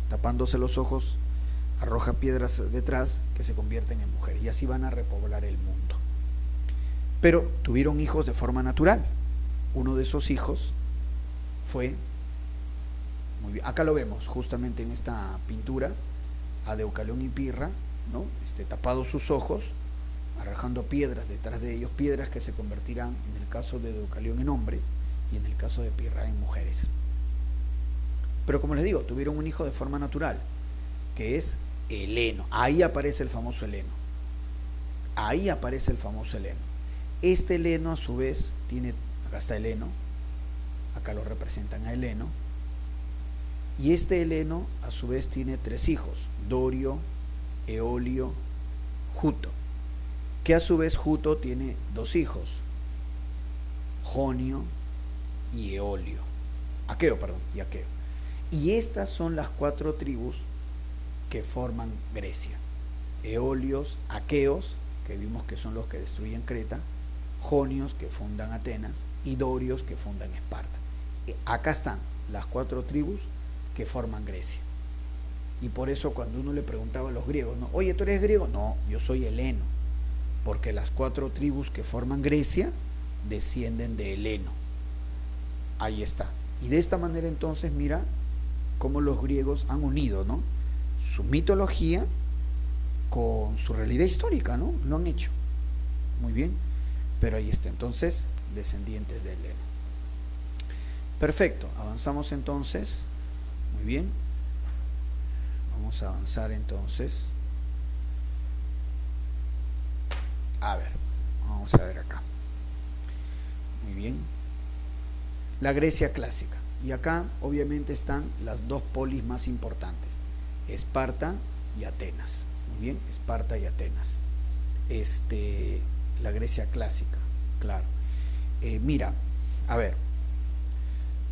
tapándose los ojos, arroja piedras detrás que se convierten en mujeres, y así van a repoblar el mundo. Pero tuvieron hijos de forma natural. Uno de esos hijos fue, muy bien, acá lo vemos justamente en esta pintura, a Deucalión y Pirra, ¿no?, tapados sus ojos, arrojando piedras detrás de ellos, piedras que se convertirán, en el caso de Deucalión, en hombres, y en el caso de Pirra, en mujeres. Pero como les digo, tuvieron un hijo de forma natural, que es Heleno. Ahí aparece el famoso Heleno. Este Heleno, a su vez, tiene, acá está Heleno, acá lo representan a Heleno, y este Heleno, a su vez, tiene 3 hijos: Dorio, Eolio, Juto, que a su vez Juto tiene 2 hijos: Jonio y Eolio. Aqueo. Y estas son las 4 tribus que forman Grecia: Eolios, Aqueos, que vimos que son los que destruyen Creta, Jonios, que fundan Atenas, y Dorios, que fundan Esparta. Acá están las 4 tribus que forman Grecia. Y por eso cuando uno le preguntaba a los griegos, ¿no? Oye, ¿tú eres griego? No, yo soy heleno, porque las 4 tribus que forman Grecia descienden de Heleno. Ahí está. Y de esta manera entonces mira cómo los griegos han unido, ¿no?, su mitología con su realidad histórica, ¿no? Lo han hecho. Muy bien. Pero ahí está, entonces, descendientes de Heleno. Perfecto, avanzamos entonces. Muy bien. Vamos a avanzar entonces. A ver, vamos a ver acá. Muy bien. La Grecia clásica. Y acá obviamente están las 2 polis más importantes, Esparta y Atenas. Muy bien, Esparta y Atenas. La Grecia clásica, claro. Mira, a ver,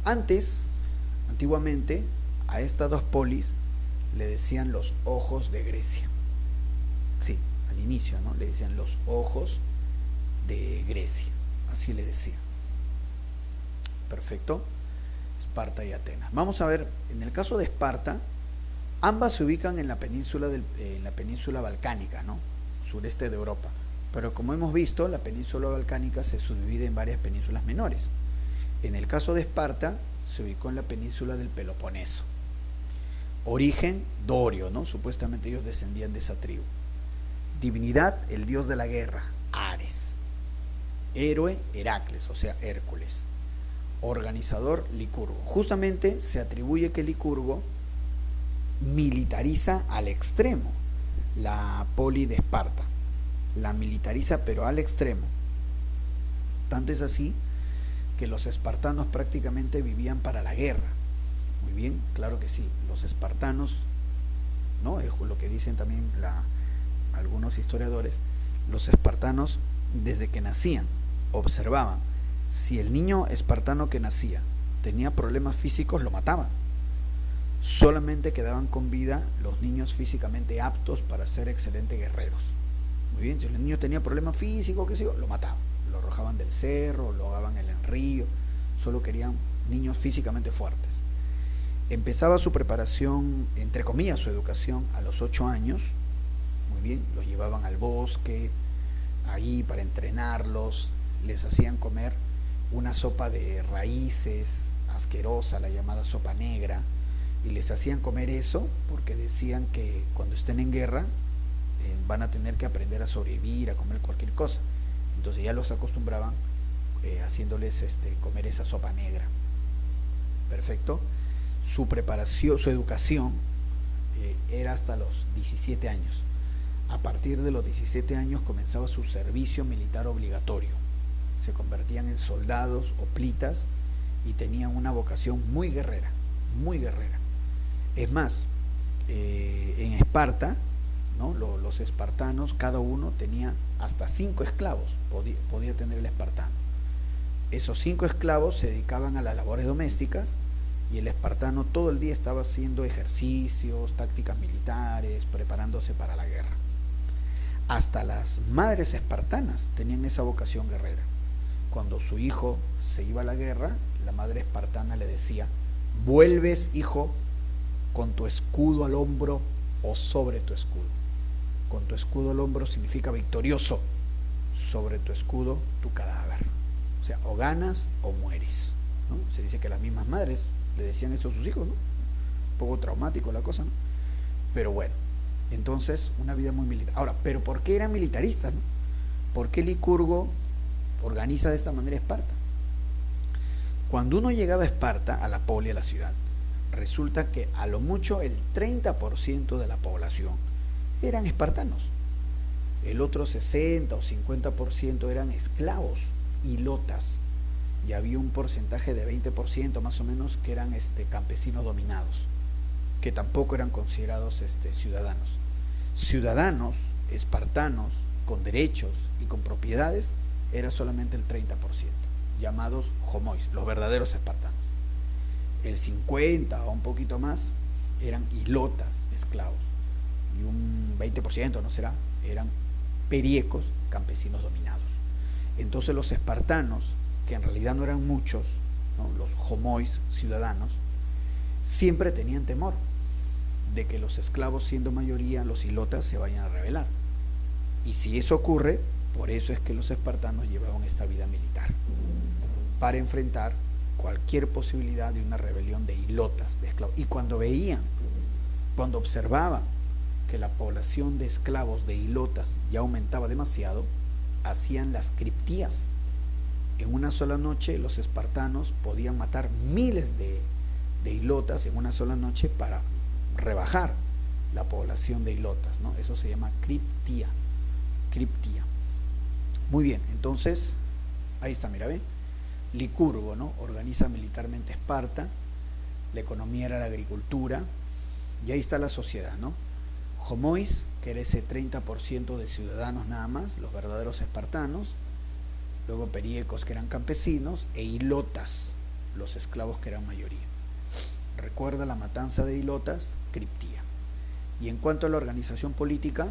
antiguamente, a estas 2 polis le decían los ojos de Grecia. Sí, al inicio, ¿no? Le decían los ojos de Grecia, así le decían. Perfecto. Esparta y Atenas. Vamos a ver, en el caso de Esparta, ambas se ubican en la península balcánica, ¿no?, sureste de Europa. Pero como hemos visto, la península balcánica se subdivide en varias penínsulas menores. En el caso de Esparta, se ubicó en la península del Peloponeso. Origen, dorio, ¿no? Supuestamente ellos descendían de esa tribu. Divinidad, el dios de la guerra, Ares. Héroe, Heracles, o sea, Hércules. Organizador, Licurgo. Justamente se atribuye que Licurgo militariza al extremo la poli de Esparta. La militariza pero al extremo. Tanto es así que los espartanos prácticamente vivían para la guerra. Muy bien, claro que sí, los espartanos, ¿no?, es lo que dicen también algunos historiadores, los espartanos desde que nacían observaban, si el niño espartano que nacía tenía problemas físicos, lo mataban. Solamente quedaban con vida los niños físicamente aptos para ser excelentes guerreros. Muy bien, si el niño tenía problemas físicos, qué sé yo, lo mataban, lo arrojaban del cerro, lo ahogaban en el río. Solo querían niños físicamente fuertes. Empezaba su preparación, entre comillas, su educación a los 8 años. Muy bien, los llevaban al bosque, ahí para entrenarlos, les hacían comer una sopa de raíces asquerosa, la llamada sopa negra, y les hacían comer eso porque decían que cuando estén en guerra van a tener que aprender a sobrevivir, a comer cualquier cosa. Entonces ya los acostumbraban haciéndoles comer esa sopa negra. Perfecto. Su preparación, su educación era hasta los 17 años. A partir de los 17 años comenzaba su servicio militar obligatorio. Se convertían en soldados o plitas y tenían una vocación muy guerrera, muy guerrera. Es más, en Esparta, ¿no?, los espartanos, cada uno tenía hasta 5 esclavos, podía tener el espartano. Esos 5 esclavos se dedicaban a las labores domésticas y el espartano todo el día estaba haciendo ejercicios, tácticas militares, preparándose para la guerra. Hasta las madres espartanas tenían esa vocación guerrera. Cuando su hijo se iba a la guerra, la madre espartana le decía: vuelves, hijo, con tu escudo al hombro o sobre tu escudo. Con tu escudo al hombro significa victorioso, sobre tu escudo tu cadáver. O sea, o ganas o mueres, ¿no? Se dice que las mismas madres le decían eso a sus hijos, ¿no? Un poco traumático la cosa, ¿no? Pero bueno, entonces una vida muy militar. Ahora, ¿pero por qué eran militaristas, no? ¿Por qué Licurgo organiza de esta manera Esparta? Cuando uno llegaba a Esparta, a la poli, a la ciudad, resulta que a lo mucho el 30% de la población eran espartanos. El otro 60 o 50% eran esclavos, hilotas, y había un porcentaje de 20% más o menos que eran campesinos dominados, que tampoco eran considerados ciudadanos. Ciudadanos espartanos con derechos y con propiedades era solamente el 30%, llamados homois, los verdaderos espartanos. El 50 o un poquito más eran hilotas, esclavos, y un 20%, no será, eran periecos, campesinos dominados. Entonces los espartanos, que en realidad no eran muchos, ¿no?, los homois, ciudadanos, siempre tenían temor de que los esclavos, siendo mayoría, los hilotas, se vayan a rebelar. Y si eso ocurre, por eso es que los espartanos llevaban esta vida militar, para enfrentar cualquier posibilidad de una rebelión de hilotas, de esclavos. Y cuando veían, cuando observaban que la población de esclavos de hilotas ya aumentaba demasiado, hacían las criptías. En una sola noche los espartanos podían matar miles de hilotas en una sola noche para rebajar la población de hilotas, ¿no? Eso se llama criptía. Muy bien, entonces, ahí está, mira, ¿ve? Licurgo, ¿no? Organiza militarmente Esparta, la economía era la agricultura, y ahí está la sociedad, ¿no? Homois, que era ese 30% de ciudadanos nada más, los verdaderos espartanos, luego periecos, que eran campesinos, e hilotas, los esclavos, que eran mayoría. Recuerda la matanza de hilotas, criptía. Y en cuanto a la organización política,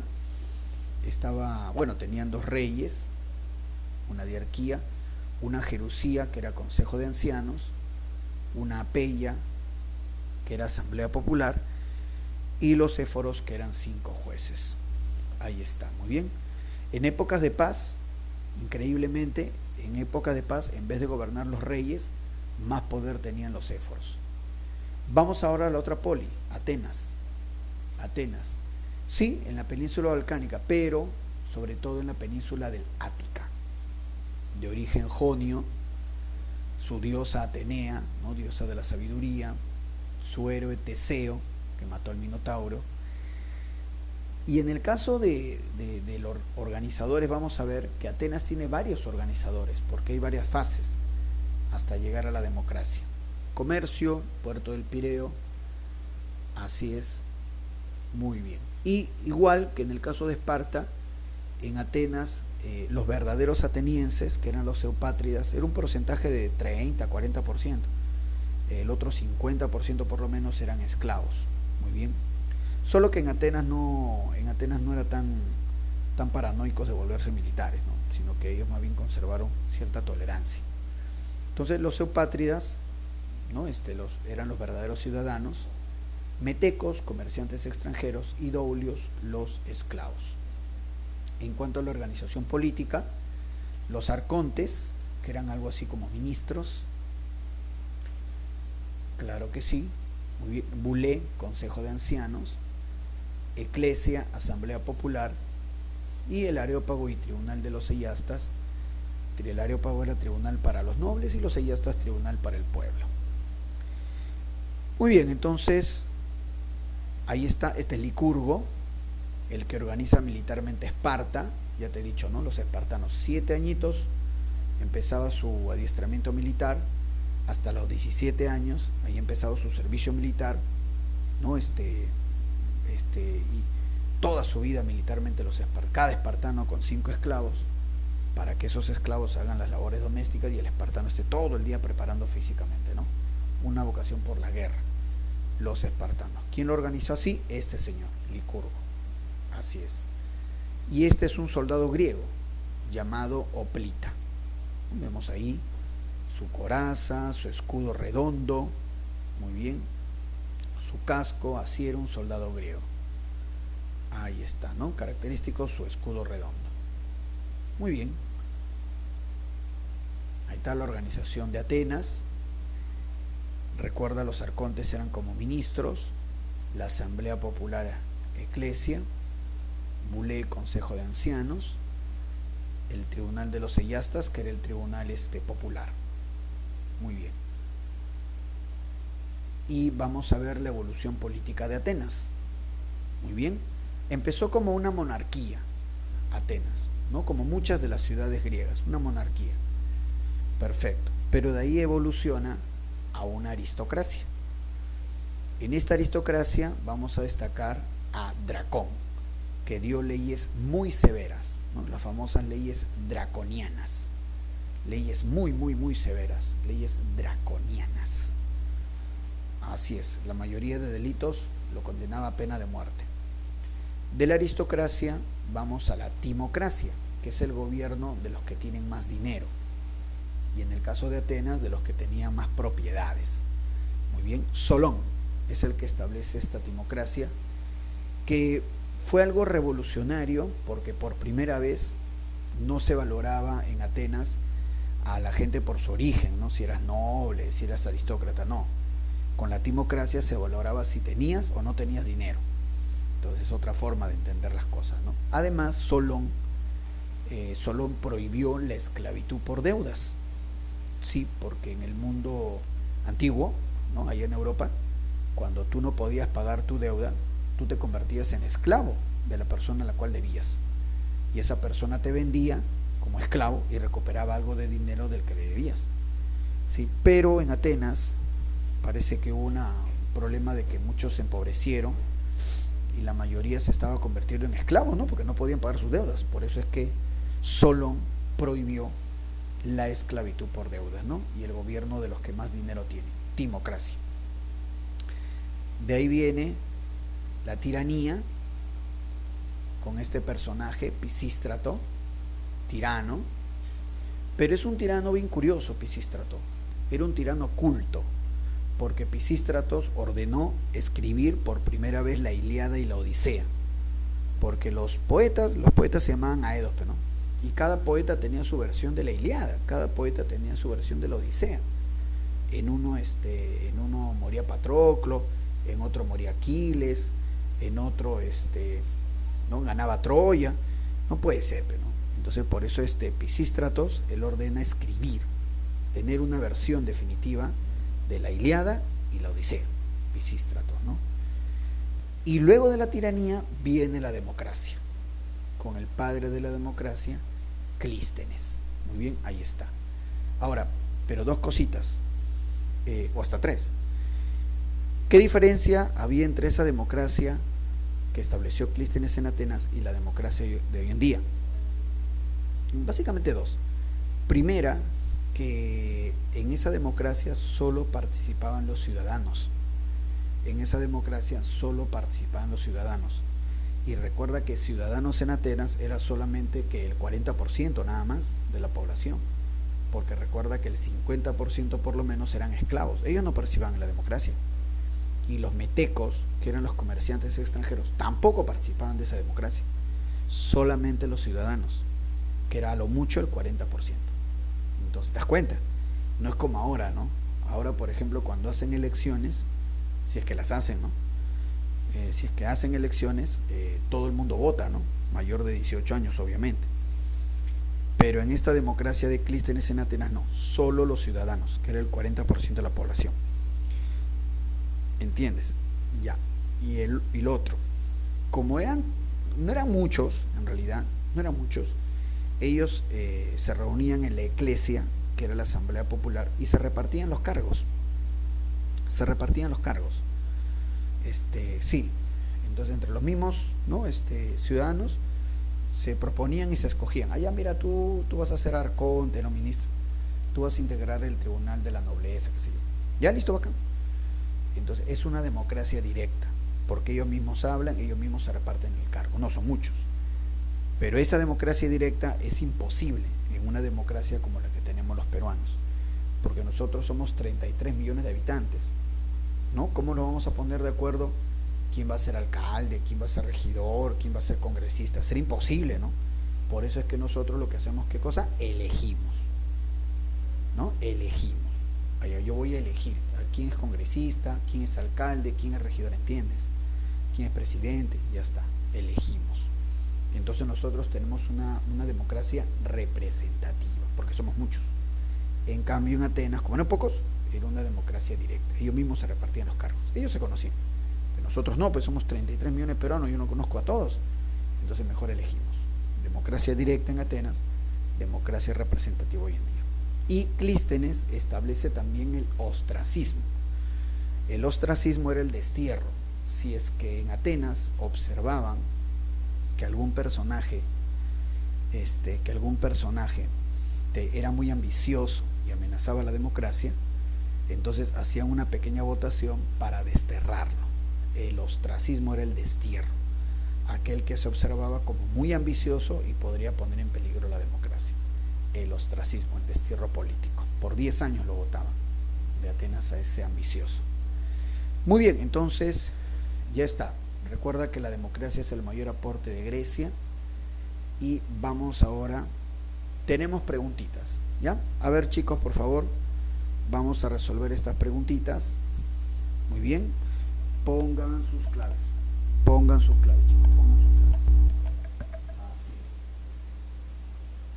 tenían dos reyes, una diarquía, una jerusía, que era consejo de ancianos, una apeya, que era asamblea popular, y los éforos, que eran 5 jueces. Ahí está, muy bien. En épocas de paz, increíblemente, en épocas de paz, en vez de gobernar los reyes, más poder tenían los éforos. Vamos ahora a la otra poli, Atenas. Sí, en la península balcánica, pero sobre todo en la península del Ática, de origen jonio, su diosa Atenea, ¿no? Diosa de la sabiduría, su héroe Teseo, que mató al Minotauro. Y en el caso de los organizadores, vamos a ver que Atenas tiene varios organizadores, porque hay varias fases hasta llegar a la democracia. Comercio, puerto del Pireo, así es, muy bien. Y igual que en el caso de Esparta, en Atenas, los verdaderos atenienses, que eran los eupátridas, era un porcentaje de 30-40%, el otro 50% por lo menos eran esclavos, muy bien. Solo que en Atenas no era tan paranoicos de volverse militares, ¿no? Sino que ellos más bien conservaron cierta tolerancia. Entonces los eupátridas, ¿no? Eran los verdaderos ciudadanos, metecos, comerciantes extranjeros, y doulios, los esclavos. En cuanto a la organización política, los arcontes, que eran algo así como ministros, claro que sí, muy bien. Bulé, consejo de ancianos, eclesia, asamblea popular, y el areópago y tribunal de los seyastas. El areópago era tribunal para los nobles y los seyastas tribunal para el pueblo. Muy bien, entonces ahí está, este es Licurgo, el que organiza militarmente Esparta. Ya te he dicho, ¿no? Los espartanos, 7 añitos, empezaba su adiestramiento militar, hasta los 17 años, ahí empezaba su servicio militar, ¿no? Y toda su vida militarmente, cada espartano con 5 esclavos, para que esos esclavos hagan las labores domésticas y el espartano esté todo el día preparando físicamente, ¿no? Una vocación por la guerra. Los espartanos. ¿Quién lo organizó así? Este señor, Licurgo. Así es. Y este es un soldado griego llamado Oplita. Vemos ahí su coraza, su escudo redondo, muy bien, su casco, así era un soldado griego. Ahí está, ¿no? Característico su escudo redondo. Muy bien. Ahí está la organización de Atenas. Recuerda, los arcontes eran como ministros, la asamblea popular, eclesia, Bulé, consejo de ancianos, el tribunal de los seyastas, que era el tribunal popular. Muy bien. Y vamos a ver la evolución política de Atenas. Muy bien. Empezó como una monarquía, Atenas, ¿no? Como muchas de las ciudades griegas, una monarquía. Perfecto. Pero de ahí evoluciona a una aristocracia. En esta aristocracia vamos a destacar a Dracón, que dio leyes muy severas, ¿no? Las famosas leyes draconianas. Leyes muy, muy, muy severas, leyes draconianas. Así es, la mayoría de delitos lo condenaba a pena de muerte. De la aristocracia vamos a la timocracia, que es el gobierno de los que tienen más dinero, y en el caso de Atenas, de los que tenían más propiedades. Muy bien, Solón, es el que establece esta timocracia, que fue algo revolucionario porque por primera vez no se valoraba en Atenas a la gente por su origen, ¿no? Si eras noble, si eras aristócrata, no. Con la timocracia se valoraba si tenías o no tenías dinero. Entonces es otra forma de entender las cosas, ¿no? Además, Solón prohibió la esclavitud por deudas. Sí, porque en el mundo antiguo, ¿no? Allá en Europa, cuando tú no podías pagar tu deuda, tú te convertías en esclavo de la persona a la cual debías. Y esa persona te vendía como esclavo y recuperaba algo de dinero del que le debías. ¿Sí? Pero en Atenas parece que hubo un problema de que muchos se empobrecieron y la mayoría se estaba convirtiendo en esclavos, ¿no? Porque no podían pagar sus deudas. Por eso es que Solón prohibió la esclavitud por deudas, ¿no? Y el gobierno de los que más dinero tienen, timocracia. De ahí viene la tiranía con este personaje Pisístrato, tirano, pero es un tirano bien curioso. Pisístrato era un tirano culto, porque Pisístratos ordenó escribir por primera vez la Ilíada y la Odisea, porque los poetas se llamaban Aedos, ¿no? Y cada poeta tenía su versión de la Ilíada, cada poeta tenía su versión de la Odisea. En uno moría Patroclo, en otro moría Aquiles, en otro ¿no? ganaba Troya. No puede ser, ¿no? Entonces por eso Pisístratos, él ordena escribir, tener una versión definitiva de la Ilíada y la Odisea. Pisístratos, ¿no? Y luego de la tiranía viene la democracia, con el padre de la democracia, Clístenes. Muy bien, ahí está. Ahora, pero dos cositas, o hasta tres. ¿Qué diferencia había entre esa democracia que estableció Clístenes en Atenas y la democracia de hoy en día? Básicamente dos. Primera, que en esa democracia solo participaban los ciudadanos. En esa democracia solo participaban los ciudadanos. Y recuerda que ciudadanos en Atenas era solamente que el 40% nada más de la población, porque recuerda que el 50% por lo menos eran esclavos. Ellos no participaban en la democracia. Y los metecos, que eran los comerciantes extranjeros, tampoco participaban de esa democracia. Solamente los ciudadanos, que era a lo mucho el 40%. Entonces, ¿te das cuenta? No es como ahora, ¿no? Ahora, por ejemplo, cuando hacen elecciones, si es que las hacen, ¿no? Si es que hacen elecciones, todo el mundo vota, ¿no? Mayor de 18 años, obviamente. Pero en esta democracia de Clístenes en Atenas, no, solo los ciudadanos, que era el 40% de la población. ¿Entiendes? Ya. Y lo otro, como no eran muchos, en realidad, no eran muchos, ellos se reunían en la Eclesia, que era la Asamblea Popular, y se repartían los cargos. Sí, entonces entre los mismos, ¿no? Ciudadanos se proponían y se escogían. Allá, mira, tú vas a ser arconte, no ministro, tú vas a integrar el tribunal de la nobleza, qué sé yo. Ya, listo, bacán. Entonces es una democracia directa, porque ellos mismos hablan, ellos mismos se reparten el cargo. No son muchos, pero esa democracia directa es imposible en una democracia como la que tenemos los peruanos, porque nosotros somos 33 millones de habitantes, ¿no? ¿Cómo nos vamos a poner de acuerdo quién va a ser alcalde, quién va a ser regidor, quién va a ser congresista? Será imposible, ¿no? Por eso es que nosotros lo que hacemos, ¿qué cosa? Elegimos, ¿no? Elegimos. Yo voy a elegir a quién es congresista, quién es alcalde, quién es regidor, ¿entiendes? Quién es presidente, ya está, elegimos. Entonces nosotros tenemos una democracia representativa, porque somos muchos. En cambio en Atenas, como eran pocos, era una democracia directa. Ellos mismos se repartían los cargos, ellos se conocían. Pero nosotros no, pues somos 33 millones de peruanos, yo no conozco a todos. Entonces mejor elegimos. Democracia directa en Atenas, democracia representativa hoy en día. Y Clístenes establece también el ostracismo. El ostracismo era el destierro. Si es que en Atenas observaban que algún personaje era muy ambicioso y amenazaba la democracia, entonces hacían una pequeña votación para desterrarlo. El ostracismo era el destierro, aquel que se observaba como muy ambicioso y podría poner en peligro la democracia. El ostracismo, el destierro político. Por 10 años lo votaban de Atenas a ese ambicioso. Muy bien, entonces ya está. Recuerda que la democracia es el mayor aporte de Grecia y vamos ahora, tenemos preguntitas, ¿ya? A ver chicos, por favor, vamos a resolver estas preguntitas. Muy bien, pongan sus claves, chicos, pongan sus claves. Así es,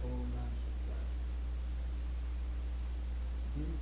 pongan sus claves. ¿Mm?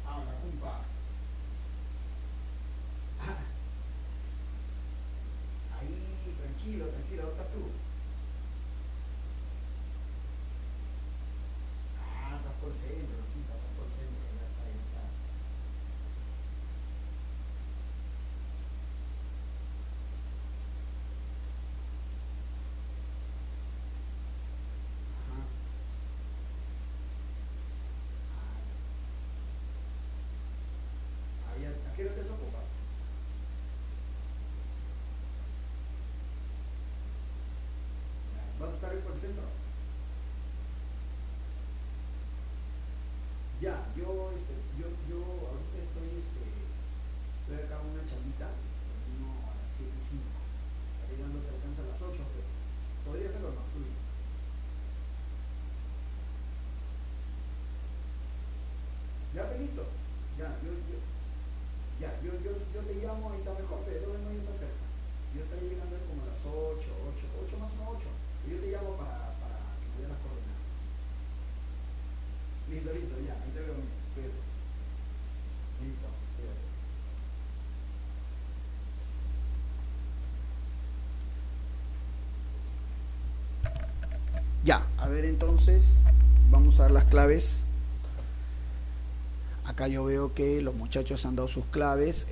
Ah, la culpa. Ahí, tranquilo, tranquilo, ¿dónde estás tú? Ah, estás por el centro, loquita, estás por el centro, ya está, ya está. Ajá. Ahí, ¿a qué hora te desocupas? Ya, ¿vas a estar ahí por el centro? Ya, yo ahorita estoy acá en una chambita, termino a las 7 y 5. Estaré dando que alcanza a las 8, pero podría ser o no, tú dime. Ya, pues listo. Ya, yo te llamo ahí está mejor, pero no está cerca. Yo estaré llegando ahí como a las 8 más o menos 8. Yo te llamo para que me den las coordenadas. Listo, listo, ya, ahí te veo. Cuídate. Listo, cuídate. Ya, a ver entonces, vamos a dar las claves. Acá yo veo que los muchachos han dado sus claves.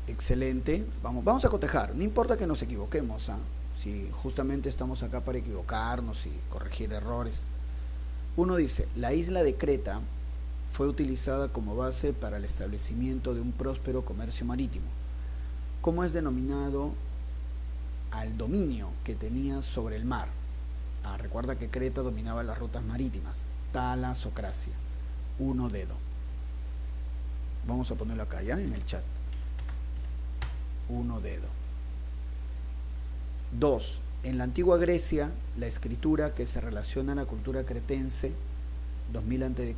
Excelente. Vamos a cotejar. No importa que nos equivoquemos, ¿ah? Si justamente estamos acá para equivocarnos y corregir errores. Uno dice, la isla de Creta fue utilizada como base para el establecimiento de un próspero comercio marítimo. ¿Cómo es denominado al dominio que tenía sobre el mar? Ah, recuerda que Creta dominaba las rutas marítimas. Talasocracia. Uno dedo. Vamos a ponerlo acá ya en el chat. Uno dedo. 2. En la antigua Grecia, la escritura que se relaciona a la cultura cretense, 2000 a.C.,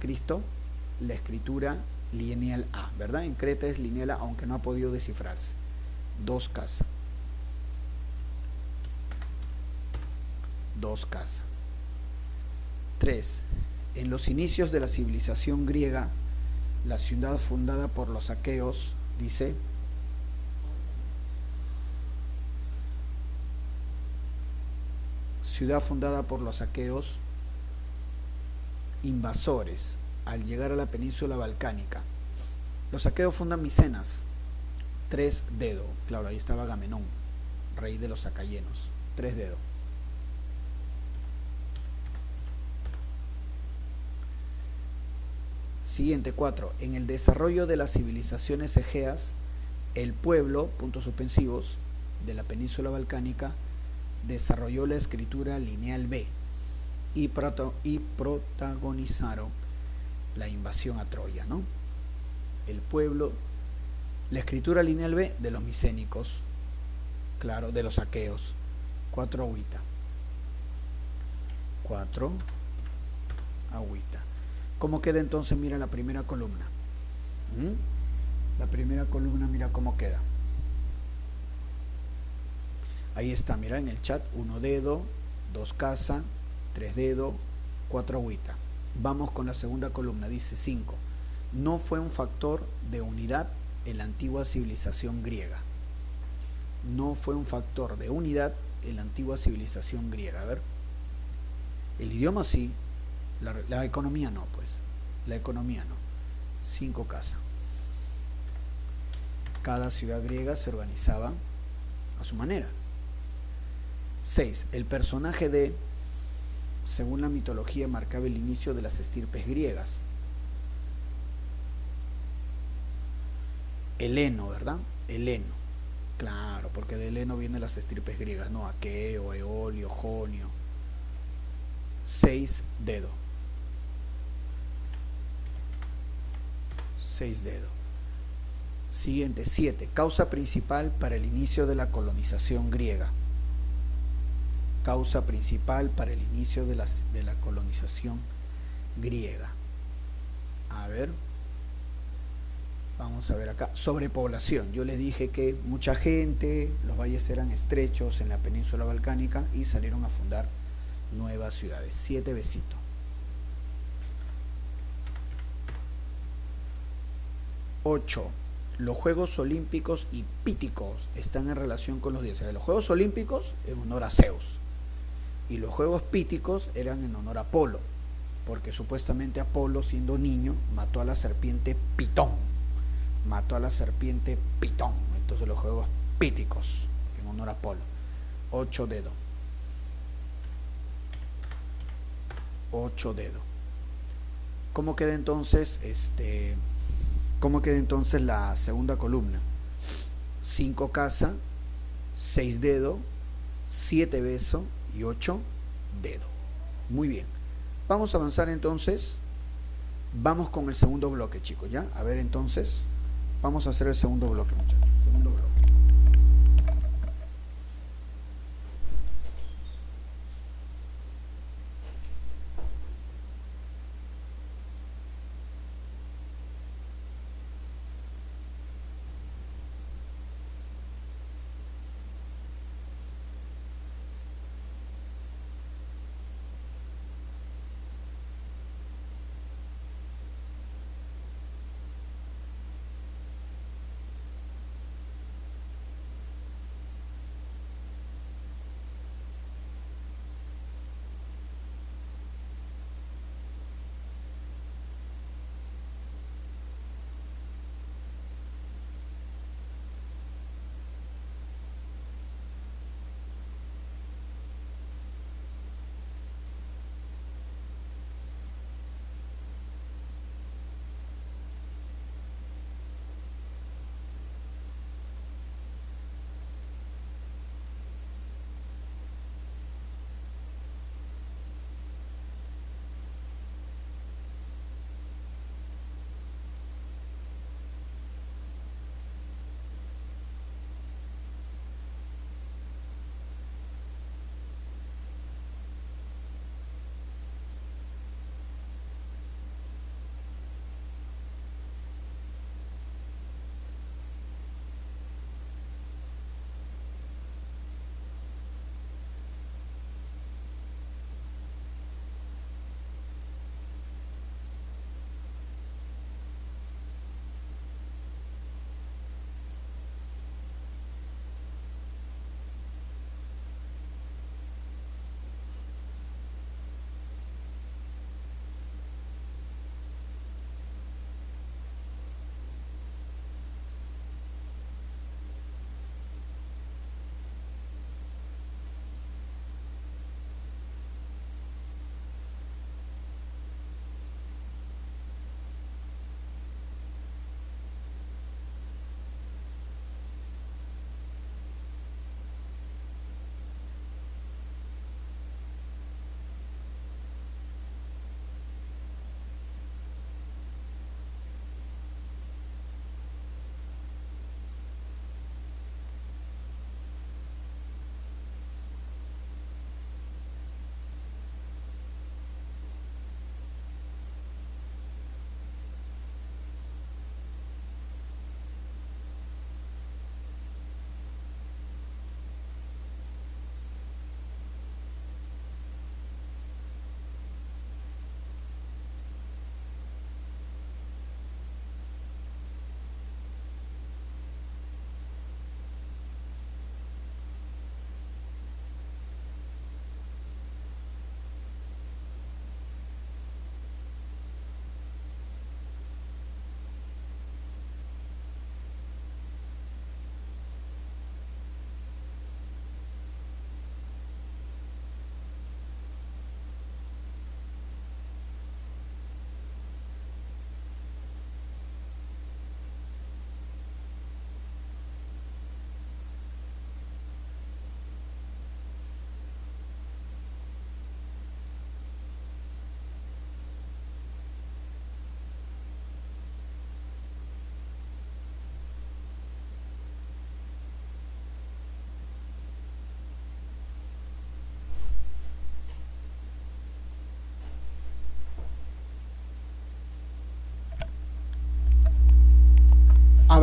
la escritura lineal A, ¿verdad? En Creta es lineal A, aunque no ha podido descifrarse. 2 casa. 2 casa. 3. En los inicios de la civilización griega, la ciudad fundada por los aqueos, dice, ciudad fundada por los aqueos, invasores, al llegar a la península balcánica. Los aqueos fundan Micenas, 3 dedos. Claro, ahí estaba Agamenón, rey de los acayenos, 3 dedos. Siguiente, 4. En el desarrollo de las civilizaciones egeas, el pueblo, puntos suspensivos, de la península balcánica desarrolló la escritura lineal B y protagonizaron la invasión a Troya, ¿no? El pueblo, la escritura lineal B de los micénicos, claro, de los aqueos. 4 agüita. 4 agüita. ¿Cómo queda entonces? Mira la primera columna. La primera columna, mira cómo queda. Ahí está, mira en el chat, 1 dedo, 2 casa, 3 dedo, 4 agüita. Vamos con la segunda columna, dice 5. No fue un factor de unidad en la antigua civilización griega. No fue un factor de unidad en la antigua civilización griega. A ver, el idioma sí, la economía no, pues. La economía no. 5 casas. Cada ciudad griega se organizaba a su manera. 6. El personaje de, según la mitología, marcaba el inicio de las estirpes griegas. Heleno, ¿verdad? Heleno. Claro, porque de Heleno vienen las estirpes griegas, ¿no? Aqueo, Eolio, Jonio. 6 dedos. 6 dedos. Siguiente, 7. Causa principal para el inicio de la colonización griega. Causa principal para el inicio de la colonización griega. A ver. Vamos a ver acá. Sobrepoblación. Yo les dije que mucha gente, los valles eran estrechos en la península balcánica y salieron a fundar nuevas ciudades. 7 besitos. 8. Los Juegos Olímpicos y Píticos están en relación con los dioses. Los Juegos Olímpicos en honor a Zeus y los Juegos Píticos eran en honor a Apolo, porque supuestamente Apolo, siendo niño, mató a la serpiente Pitón. Entonces los Juegos Píticos en honor a Apolo. 8 dedos. 8 dedos. ¿Cómo queda entonces la segunda columna? 5 casa, 6 dedos, 7 besos y 8 dedos. Muy bien. Vamos a avanzar entonces. Vamos con el segundo bloque, chicos, ¿ya? A ver entonces. Vamos a hacer el segundo bloque, muchachos. Segundo bloque.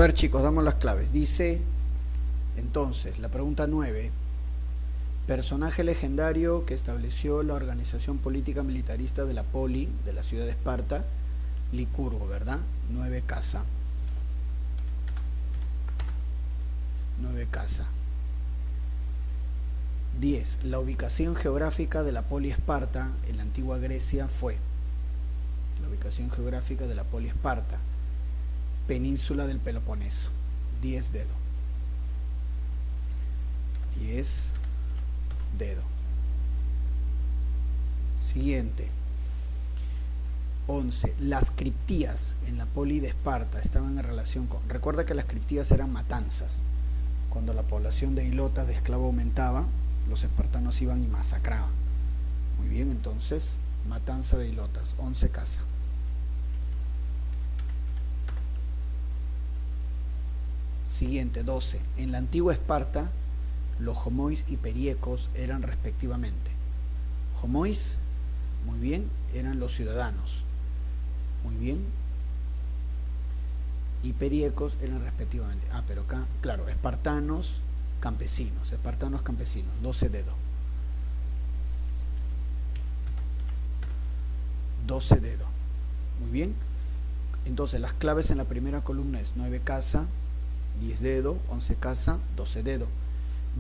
ver, chicos, damos las claves. Dice, entonces, la pregunta 9. Personaje legendario que estableció la organización política militarista de la Poli, de la ciudad de Esparta, Licurgo, ¿verdad? 9 casa. 9 casa. 10. La ubicación geográfica de la Poli Esparta en la antigua Grecia fue. La ubicación geográfica de la Poli Esparta. Península del Peloponeso. 10 dedo. 10 dedo. Siguiente. 11. Las criptías en la Poli de Esparta estaban en relación con... Recuerda que las criptías eran matanzas. Cuando la población de hilotas de esclavos aumentaba, los espartanos iban y masacraban. Muy bien, entonces, matanza de hilotas, 11 casa. Siguiente, 12. En la antigua Esparta, los homois y periecos eran respectivamente. Homois, muy bien, eran los ciudadanos. Muy bien. Y periecos eran respectivamente. Ah, pero acá, claro, espartanos, campesinos, 12 dedos. 12 dedos. Muy bien. Entonces, las claves en la primera columna es 9 casa, 10 dedos, 11 casa, 12 dedos.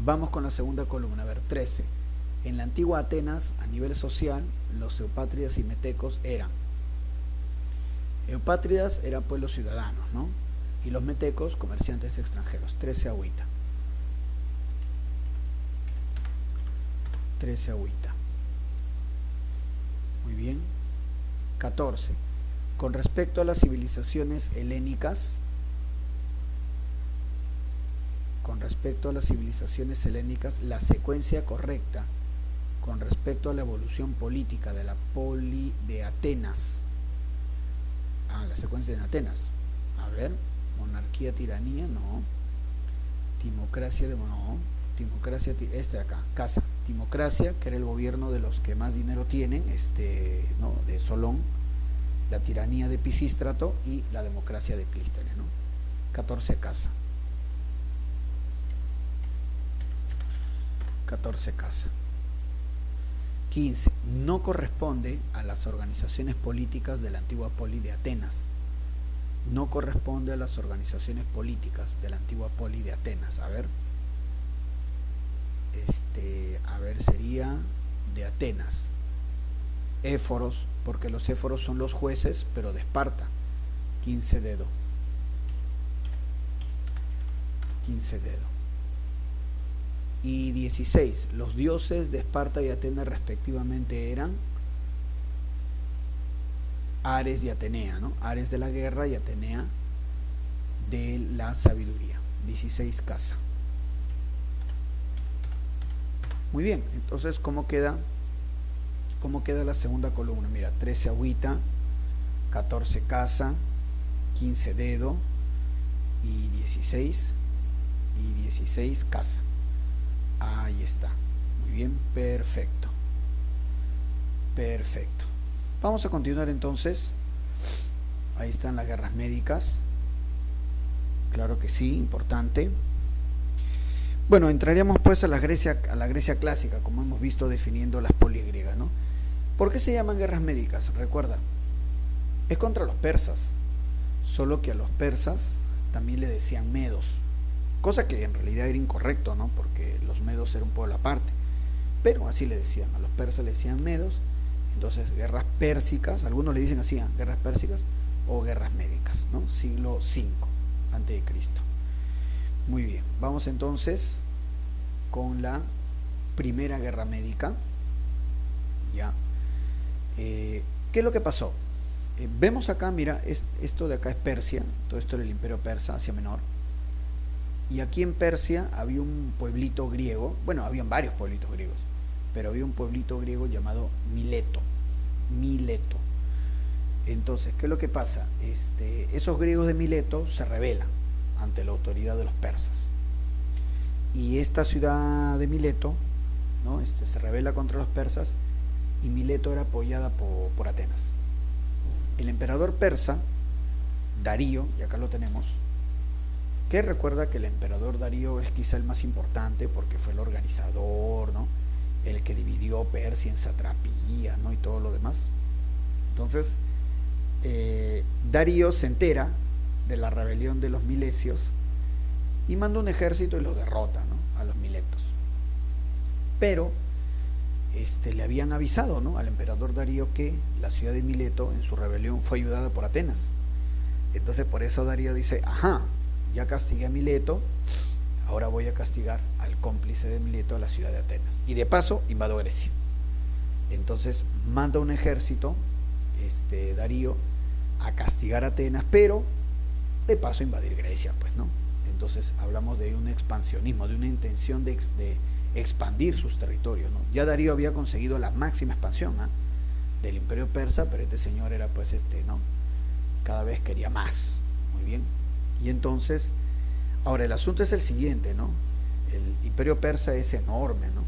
Vamos con la segunda columna, a ver, 13. En la antigua Atenas, a nivel social, los eupátridas y metecos eran. Eupátridas eran pueblos ciudadanos, ¿no? Y los metecos, comerciantes extranjeros. 13 agüita. 13 agüita. Muy bien. 14. Con respecto a las civilizaciones helénicas, la secuencia correcta con respecto a la evolución política de la Poli de Atenas. La secuencia de Atenas. A ver, monarquía, tiranía, no. Timocracia, no. Timocracia, este de acá, casa. Timocracia, que era el gobierno de los que más dinero tienen, ¿no? De Solón. La tiranía de Pisístrato y la democracia de Clístenes, ¿no? 14 casa. 14 casa. 15. No corresponde a las organizaciones políticas de la antigua Poli de Atenas. No corresponde a las organizaciones políticas de la antigua Poli de Atenas. A ver. Sería de Atenas. Éforos, porque los éforos son los jueces, pero de Esparta. 15 dedos. 15 dedos. Y 16. Los dioses de Esparta y Atenas respectivamente eran Ares y Atenea, ¿no? Ares de la guerra y Atenea de la sabiduría. 16 casa. Muy bien, entonces ¿cómo queda la segunda columna? Mira, 13 agüita, 14 casa, 15 dedo y 16 casa. Ahí está. Muy bien, perfecto. Perfecto. Vamos a continuar entonces. Ahí están las guerras médicas. Claro que sí, importante. Bueno, entraríamos pues a la Grecia clásica, como hemos visto definiendo las polis griegas, ¿no? ¿Por qué se llaman guerras médicas? Recuerda, es contra los persas, solo que a los persas también le decían medos, cosa que en realidad era incorrecto, ¿no? Porque los medos eran un pueblo aparte, pero así le decían, a los persas le decían medos. Entonces guerras pérsicas, algunos le dicen así, guerras pérsicas o guerras médicas, ¿no? Siglo V antes de Cristo. Muy bien, vamos entonces con la primera guerra médica. Ya. ¿Qué es lo que pasó? Vemos acá, mira, esto de acá es Persia, todo esto era el imperio persa, Asia Menor. Y aquí en Persia había un pueblito griego, bueno, habían varios pueblitos griegos, pero había un pueblito griego llamado Mileto. Mileto. Entonces, ¿qué es lo que pasa? Esos griegos de Mileto se rebelan ante la autoridad de los persas. Y esta ciudad de Mileto, ¿no? Se rebela contra los persas, y Mileto era apoyada por Atenas. El emperador persa, Darío, y acá lo tenemos, que recuerda que el emperador Darío es quizá el más importante porque fue el organizador, ¿no? El que dividió Persia en satrapías, ¿no? Y todo lo demás. Entonces, Darío se entera de la rebelión de los milesios y manda un ejército y los derrota, ¿no? A los miletos. Pero le habían avisado, ¿no? Al emperador Darío que la ciudad de Mileto en su rebelión fue ayudada por Atenas. Entonces por eso Darío dice, ajá, ya castigué a Mileto, ahora voy a castigar al cómplice de Mileto, a la ciudad de Atenas. Y de paso invado Grecia. Entonces manda un ejército, Darío, a castigar a Atenas, pero de paso invadir Grecia, pues, ¿no? Entonces hablamos de un expansionismo, de una intención de expandir sus territorios, ¿no? Ya Darío había conseguido la máxima expansión, ¿eh?, del imperio persa, pero este señor era pues ¿no? Cada vez quería más. Muy bien. Y entonces, ahora el asunto es el siguiente, ¿no? El imperio persa es enorme, ¿no?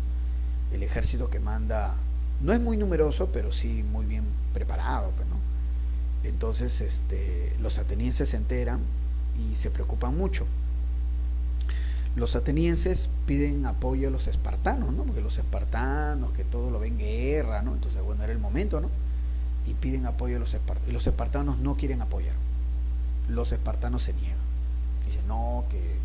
El ejército que manda no es muy numeroso, pero sí muy bien preparado, pues, ¿no? Entonces, los atenienses se enteran y se preocupan mucho. Los atenienses piden apoyo a los espartanos, ¿no? Porque los espartanos, que todo lo ven guerra, ¿no? Entonces, bueno, era el momento, ¿no? Y piden apoyo a los espartanos. Y los espartanos no quieren apoyar. Los espartanos se niegan. Dicen, no, que,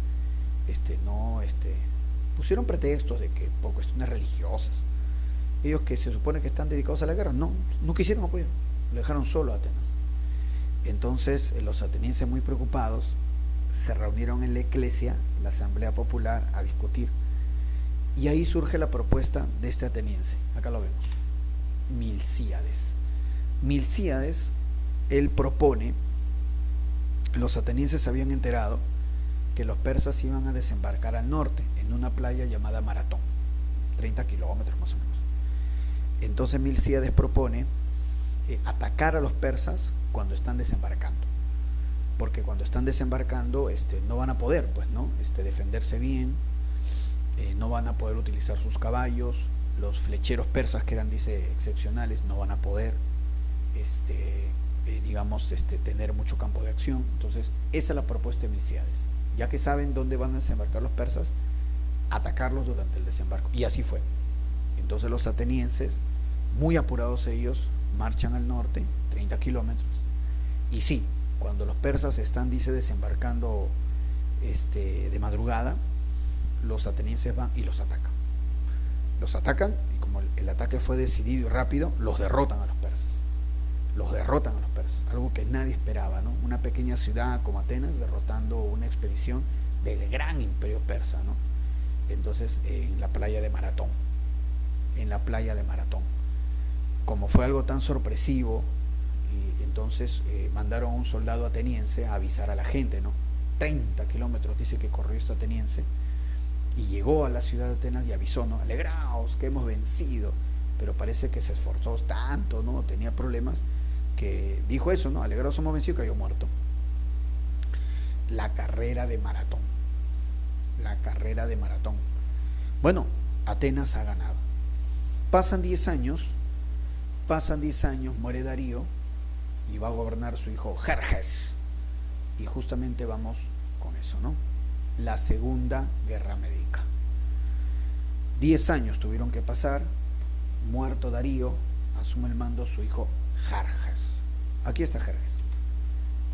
pusieron pretextos de que por cuestiones religiosas. Ellos que se supone que están dedicados a la guerra, no quisieron apoyar. Lo dejaron solo a Atenas. Entonces, los atenienses muy preocupados se reunieron en la Eclesia, la Asamblea Popular, a discutir. Y ahí surge la propuesta de este ateniense. Acá lo vemos. Milcíades. Milcíades, él propone, los atenienses se habían enterado que los persas iban a desembarcar al norte, en una playa llamada Maratón, 30 kilómetros más o menos. Entonces Milcíades propone atacar a los persas cuando están desembarcando, porque cuando están desembarcando no van a poder, pues, ¿no? Defenderse bien, no van a poder utilizar sus caballos, los flecheros persas, que eran, dice, excepcionales, no van a poder tener mucho campo de acción. Entonces esa es la propuesta de Milcíades, ya que saben dónde van a desembarcar los persas, atacarlos durante el desembarco. Y así fue. Entonces los atenienses, muy apurados ellos, marchan al norte 30 kilómetros, y sí, cuando los persas están, dice, desembarcando de madrugada, los atenienses van y los atacan. Los atacan, y como el ataque fue decidido y rápido, los derrotan a los persas. Algo que nadie esperaba, ¿no? Una pequeña ciudad como Atenas derrotando una expedición del gran imperio persa, ¿no? Entonces, en la playa de Maratón. Como fue algo tan sorpresivo, y entonces mandaron a un soldado ateniense a avisar a la gente, ¿no? 30 kilómetros dice que corrió este ateniense, y llegó a la ciudad de Atenas y avisó, ¿no? Alegraos que hemos vencido. Pero parece que se esforzó tanto, ¿no? Tenía problemas, que dijo eso, ¿no? Alegraos, hemos vencido, cayó muerto. La carrera de maratón. Bueno, Atenas ha ganado. Pasan 10 años, muere Darío y va a gobernar su hijo Jerjes. Y justamente vamos con eso, ¿no? La Segunda Guerra Médica. 10 años tuvieron que pasar. Muerto Darío, asume el mando su hijo Jerjes. Aquí está Jerjes.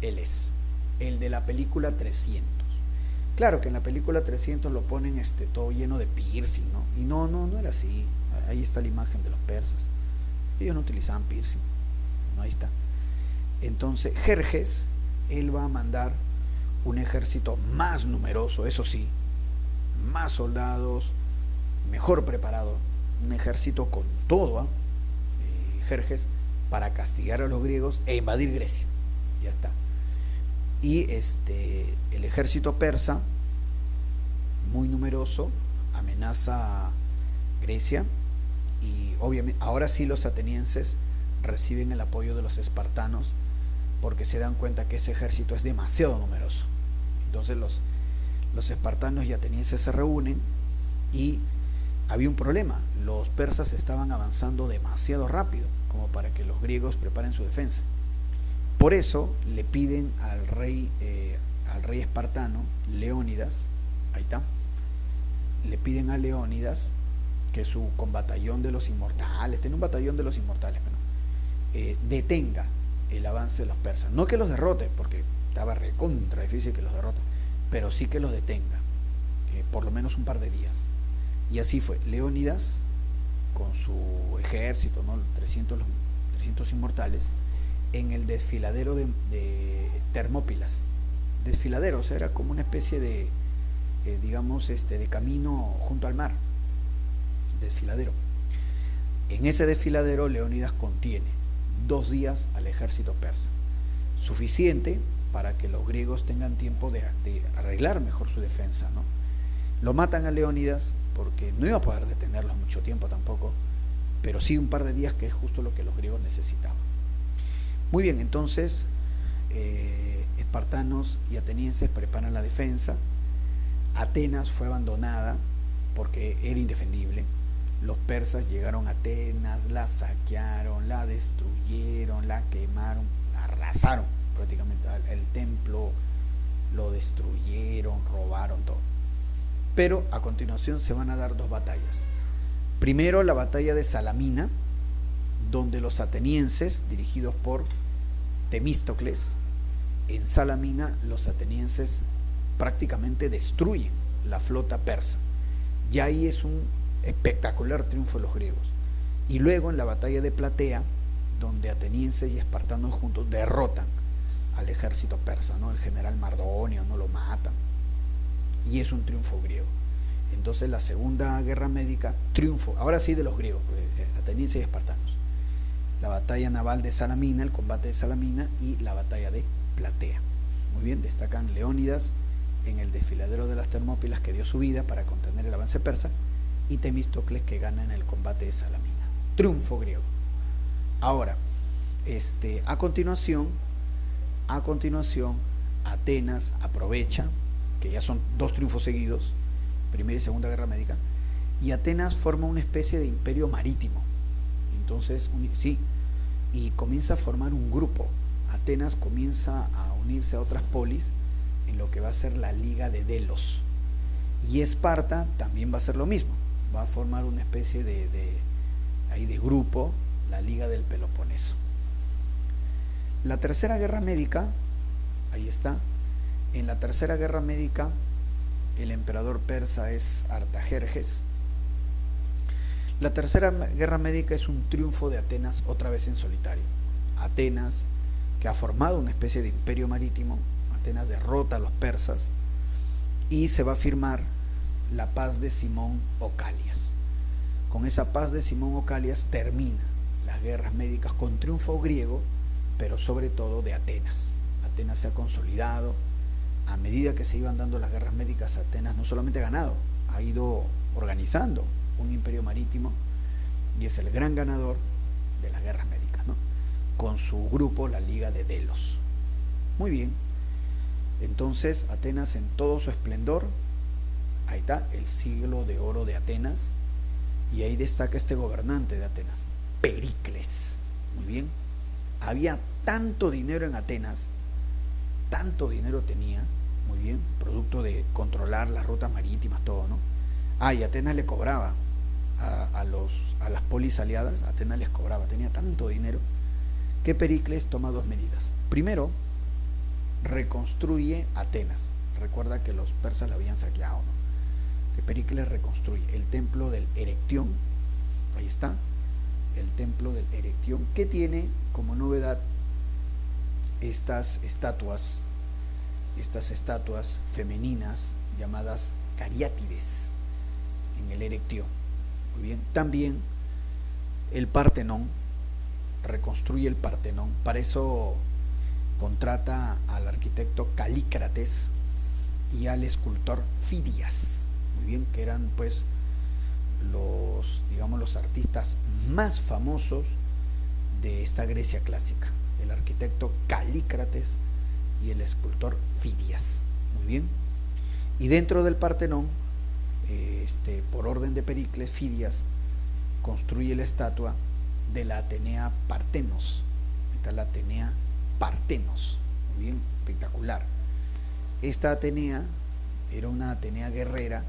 Él es el de la película 300. Claro que en la película 300 lo ponen todo lleno de piercing, ¿no? Y no era así. Ahí está la imagen de los persas. Ellos no utilizaban piercing. No, ahí está. Entonces Jerjes, él va a mandar un ejército más numeroso, eso sí, más soldados, mejor preparado, un ejército con todo, ¿eh? Jerjes, para castigar a los griegos e invadir Grecia. Ya está. Y el ejército persa, muy numeroso, amenaza Grecia, y obviamente ahora sí los atenienses reciben el apoyo de los espartanos, porque se dan cuenta que ese ejército es demasiado numeroso. Entonces los espartanos y atenienses se reúnen, y había un problema: los persas estaban avanzando demasiado rápido como para que los griegos preparen su defensa. Por eso le piden al rey al rey espartano, Leónidas, ahí está, le piden a Leónidas que su combatallón de los inmortales, tiene un batallón de los inmortales, detenga el avance de los persas. No que los derrote, porque estaba recontra difícil que los derrote, pero sí que los detenga, por lo menos un par de días. Y así fue. Leónidas, con su ejército, ¿no? 300 inmortales, en el desfiladero de Termópilas. Desfiladero, o sea, era como una especie de, digamos, de camino junto al mar. Desfiladero. En ese desfiladero Leónidas contiene 2 días al ejército persa, suficiente para que los griegos tengan tiempo de arreglar mejor su defensa, ¿no? Lo matan a Leónidas porque no iba a poder detenerlos mucho tiempo tampoco, pero sí un par de días, que es justo lo que los griegos necesitaban. Muy bien, entonces espartanos y atenienses preparan la defensa. Atenas fue abandonada porque era indefendible. Los persas llegaron a Atenas, la saquearon, la destruyeron, la quemaron, arrasaron prácticamente el templo, lo destruyeron, robaron todo. Pero a continuación se van a dar 2 batallas. Primero, la batalla de Salamina, donde los atenienses, dirigidos por Temístocles, en Salamina los atenienses prácticamente destruyen la flota persa. Y ahí es un espectacular triunfo de los griegos. Y luego en la batalla de Platea, donde atenienses y espartanos juntos derrotan al ejército persa, ¿no? El general Mardonio, no lo matan, y es un triunfo griego. Entonces la Segunda Guerra Médica, triunfo, ahora sí de los griegos, atenienses y espartanos. La batalla naval de Salamina, el combate de Salamina, y la batalla de Platea. Muy bien, destacan Leónidas en el desfiladero de las Termópilas, que dio su vida para contener el avance persa, y Temístocles, que gana en el combate de Salamina. Triunfo griego. Ahora, a continuación, Atenas aprovecha, que ya son 2 triunfos seguidos, Primera y Segunda Guerra Médica, y Atenas forma una especie de imperio marítimo. Entonces, sí, y comienza a formar un grupo. Atenas comienza a unirse a otras polis en lo que va a ser la Liga de Delos. Y Esparta también va a hacer lo mismo, va a formar una especie de grupo, la Liga del Peloponeso. La Tercera Guerra Médica, ahí está. En la Tercera Guerra Médica, el emperador persa es Artajerjes. La Tercera Guerra Médica es un triunfo de Atenas otra vez en solitario. Atenas, que ha formado una especie de imperio marítimo, Atenas derrota a los persas y se va a firmar la paz de Simón Ocalias. Con esa paz de Simón Ocalias termina las guerras médicas con triunfo griego, pero sobre todo de Atenas. Atenas se ha consolidado. A medida que se iban dando las guerras médicas, Atenas no solamente ha ganado, ha ido organizando un imperio marítimo y es el gran ganador de las guerras médicas, ¿no? Con su grupo, la Liga de Delos. Muy bien, entonces Atenas en todo su esplendor, ahí está, el siglo de oro de Atenas, y ahí destaca este gobernante de Atenas, Pericles. Muy bien, había tanto dinero en Atenas, tanto dinero tenía, muy bien, producto de controlar las rutas marítimas, todo, ¿no? Y Atenas le cobraba a las polis aliadas, Atenas les cobraba, tenía tanto dinero que Pericles toma 2 medidas. Primero, reconstruye Atenas. Recuerda que los persas la habían saqueado, ¿no? Que Pericles reconstruye el templo del Erectión, ahí está, el templo del Erectión, que tiene como novedad estas estatuas femeninas llamadas cariátides en el Erectión. Muy bien, también el Partenón, reconstruye el Partenón, para eso contrata al arquitecto Calícrates y al escultor Fidias, muy bien, que eran pues los artistas más famosos de esta Grecia clásica, el arquitecto Calícrates y el escultor Fidias. Muy bien, y dentro del Partenón, por orden de Pericles, Fidias construye la estatua de la Atenea Partenos. Esta es la Atenea Partenos, muy bien, espectacular. esta Atenea era una Atenea guerrera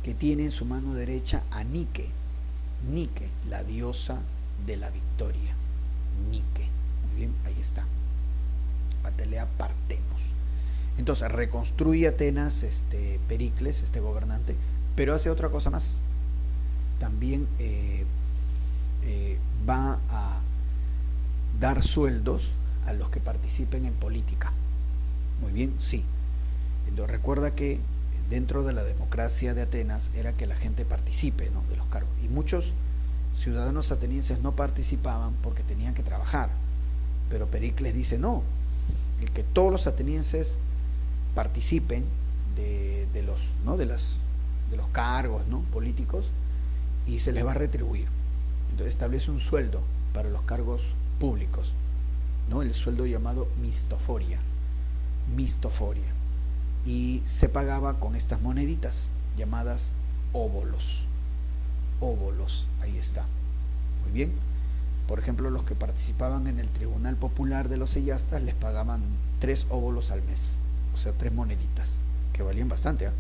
que tiene en su mano derecha a Nike, Nike, la diosa de la victoria, Nike. Muy bien, ahí está. Atenea Partenos. Entonces reconstruye Atenas, Pericles, este gobernante, pero hace otra cosa más. También va a dar sueldos a los que participen en política. Muy bien, sí. Entonces recuerda que dentro de la democracia de Atenas era que la gente participe, ¿no?, de los cargos. Y muchos ciudadanos atenienses no participaban porque tenían que trabajar. Pero Pericles dice, no, el que todos los atenienses participen de los cargos, ¿no?, políticos, y se les va a retribuir. Entonces establece un sueldo para los cargos públicos, ¿no?, el sueldo llamado mistoforia, y se pagaba con estas moneditas llamadas óbolos, ahí está. Muy bien. Por ejemplo, los que participaban en el Tribunal Popular de los Sellastas les pagaban 3 óbolos al mes, o sea, 3 moneditas, que valían bastante, ¿eh?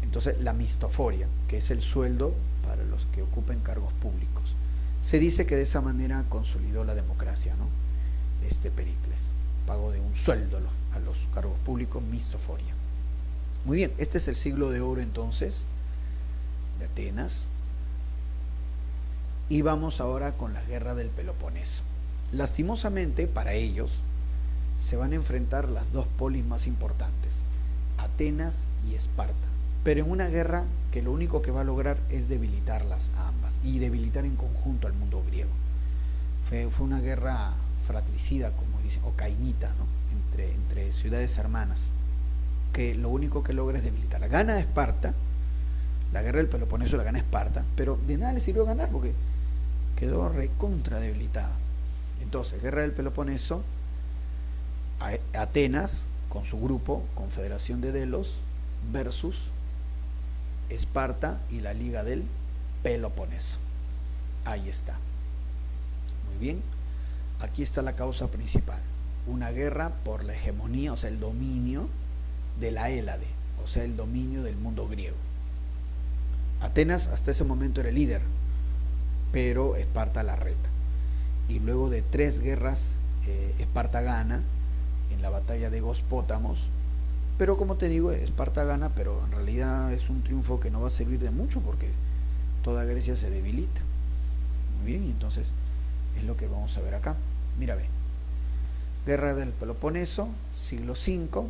Entonces, la mistoforia, que es el sueldo para los que ocupen cargos públicos. Se dice que de esa manera consolidó la democracia, ¿no?, Pericles, pago de un sueldo a los cargos públicos, mistoforia. Muy bien, este es el siglo de oro entonces de Atenas. Y vamos ahora con la guerra del Peloponeso. Lastimosamente para ellos se van a enfrentar las dos polis más importantes, Atenas y Esparta, pero en una guerra que lo único que va a lograr es debilitarlas a ambas y debilitar en conjunto al mundo griego. Fue una guerra fratricida, como dicen, o cainita, ¿no?, entre ciudades hermanas, que lo único que logra es debilitar. Gana Esparta, la guerra del Peloponeso la gana Esparta, pero de nada le sirvió ganar porque quedó recontra debilitada. Entonces, guerra del Peloponeso, Atenas con su grupo, Confederación de Delos, versus Esparta y la Liga del Peloponeso. Ahí está. Muy bien. Aquí está la causa principal. Una guerra por la hegemonía, o sea, el dominio de la Hélade, o sea, el dominio del mundo griego. Atenas hasta ese momento era el líder, pero Esparta la reta. Y luego de 3 guerras, Esparta gana en la batalla de Gospótamos. Pero como te digo, Esparta gana, pero en realidad es un triunfo que no va a servir de mucho porque toda Grecia se debilita. Muy bien, y entonces es lo que vamos a ver acá. Mira, ve. Guerra del Peloponeso, siglo V.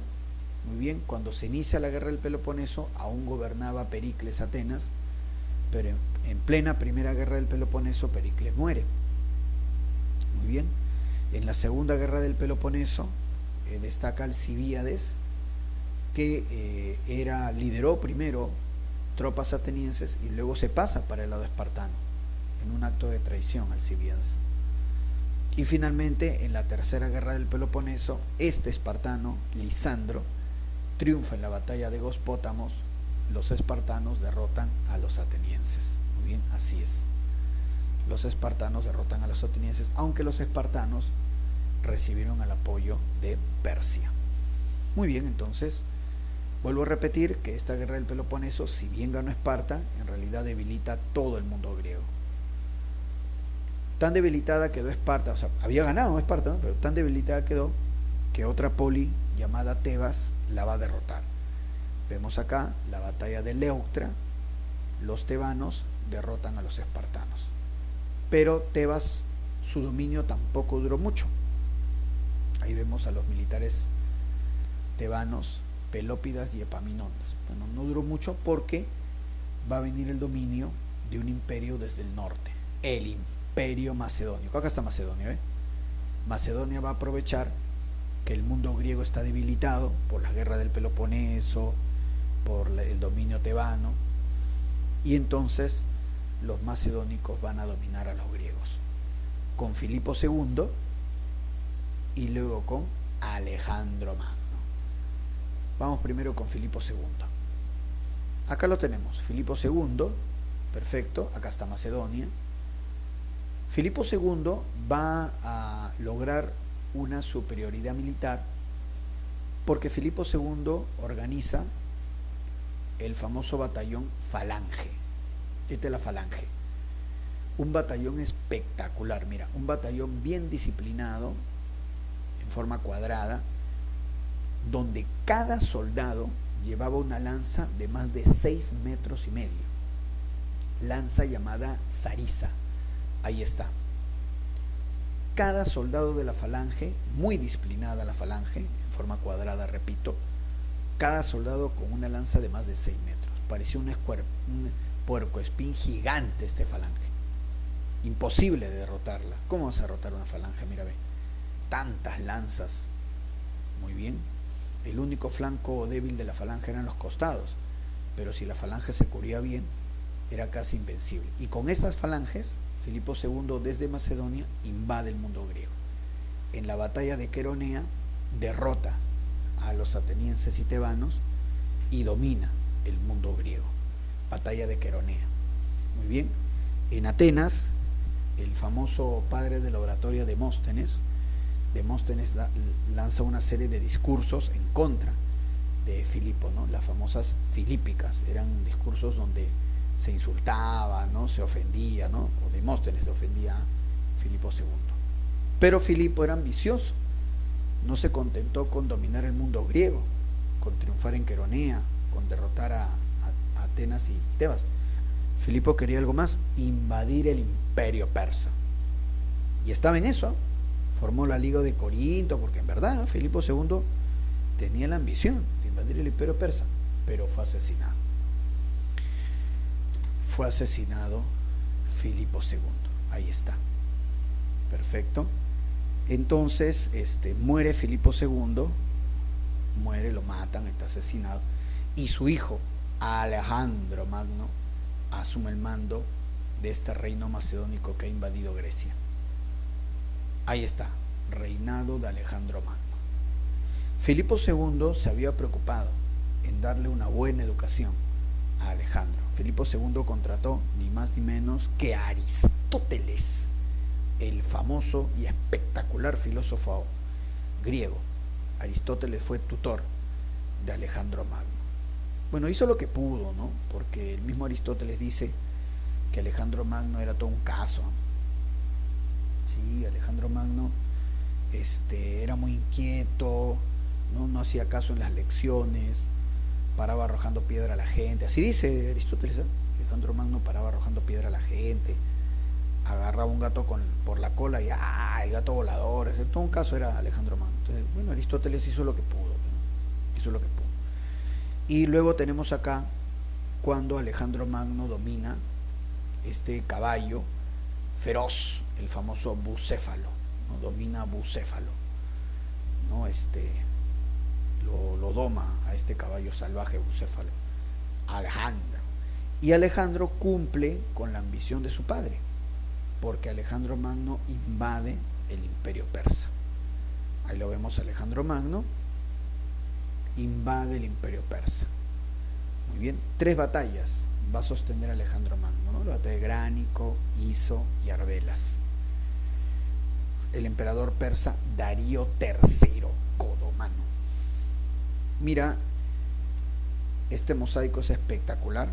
Muy bien, cuando se inicia la guerra del Peloponeso, aún gobernaba Pericles Atenas, pero en plena primera guerra del Peloponeso, Pericles muere. Muy bien, en la segunda guerra del Peloponeso destaca Alcibíades, que lideró primero tropas atenienses y luego se pasa para el lado espartano, en un acto de traición, Alcibíades. Y finalmente, en la tercera guerra del Peloponeso, espartano, Lisandro, triunfa en la batalla de Gospótamos. Los espartanos derrotan a los atenienses. Muy bien, así es. Los espartanos derrotan a los atenienses, aunque los espartanos recibieron el apoyo de Persia. Muy bien, entonces, vuelvo a repetir que esta guerra del Peloponeso, si bien ganó Esparta, en realidad debilita todo el mundo griego. Tan debilitada quedó Esparta, o sea, había ganado Esparta, ¿no?, pero tan debilitada quedó que otra poli llamada Tebas la va a derrotar. Vemos acá la batalla de Leuctra. Los tebanos derrotan a los espartanos, pero Tebas, su dominio tampoco duró mucho. Ahí vemos a los militares tebanos, Pelópidas y Epaminondas. Bueno, no duró mucho porque va a venir el dominio de un imperio desde el norte, el Imperio Macedonio. Acá está Macedonia, ¿eh? Macedonia va a aprovechar que el mundo griego está debilitado por la guerra del Peloponeso, por el dominio tebano, y entonces los macedónicos van a dominar a los griegos con Filipo II y luego con Alejandro Magno. Vamos primero con Filipo II. Acá lo tenemos, Filipo II, perfecto, acá está Macedonia. Filipo II va a lograr una superioridad militar Porque Filipo II organiza el famoso batallón Falange. Esta es la Falange. Un batallón espectacular, mira, un batallón bien disciplinado, en forma cuadrada, donde cada soldado llevaba una lanza de más de 6 metros y medio. Lanza llamada Sarisa. Ahí está. Cada soldado de la Falange, muy disciplinada la Falange, en forma cuadrada, repito, cada soldado con una lanza de más de 6 metros. Parecía un puercoespín gigante este Falange. Imposible de derrotarla. ¿Cómo vas a derrotar una Falange? Mira, ve. Tantas lanzas. Muy bien. El único flanco débil de la Falange eran los costados. Pero si la Falange se cubría bien, era casi invencible. Y con estas falanges, Filipo II desde Macedonia invade el mundo griego. En la batalla de Queronea derrota a los atenienses y tebanos y domina el mundo griego. Batalla de Queronea. Muy bien. En Atenas, el famoso padre de la oratoria Demóstenes lanza una serie de discursos en contra de Filipo, ¿no? Las famosas filípicas. Eran discursos donde se insultaba, ¿no? Se ofendía, ¿no? O Demóstenes ofendía a Filipo II. Pero Filipo era ambicioso, no se contentó con dominar el mundo griego, con triunfar en Queronea, con derrotar a Atenas y Tebas. Filipo quería algo más, invadir el imperio persa. Y estaba en eso, formó la Liga de Corinto, porque en verdad Filipo II tenía la ambición de invadir el imperio persa, pero fue asesinado. Fue asesinado Filipo II. Ahí está. Perfecto. Entonces, muere Filipo II, muere, lo matan, está asesinado, y su hijo, Alejandro Magno, asume el mando de este reino macedónico que ha invadido Grecia. Ahí está, reinado de Alejandro Magno. Filipo II se había preocupado en darle una buena educación a Alejandro. Filipo II contrató ni más ni menos que a Aristóteles, el famoso y espectacular filósofo griego. Aristóteles fue tutor de Alejandro Magno. Bueno, hizo lo que pudo, ¿no? Porque el mismo Aristóteles dice que Alejandro Magno era todo un caso. Sí, Alejandro Magno era muy inquieto, no hacía caso en las lecciones, paraba arrojando piedra a la gente. Así dice Aristóteles, ¿eh? Alejandro Magno paraba arrojando piedra a la gente, agarraba un gato por la cola y el gato volador. Todo un caso era Alejandro Magno. Entonces, bueno, Aristóteles hizo lo que pudo, ¿no? Hizo lo que pudo. Y luego tenemos acá cuando Alejandro Magno domina este caballo feroz, el famoso Bucéfalo, ¿no? Domina Bucéfalo, ¿no? Lo doma a este caballo salvaje Bucéfalo, Alejandro. Y Alejandro cumple con la ambición de su padre, porque Alejandro Magno invade el imperio persa. Ahí lo vemos, Alejandro Magno invade el imperio persa. Muy bien, 3 batallas va a sostener Alejandro Magno, ¿no? La batalla de Gránico, Iso y Arbelas. El emperador persa Darío III Codomano. Mira, este mosaico es espectacular.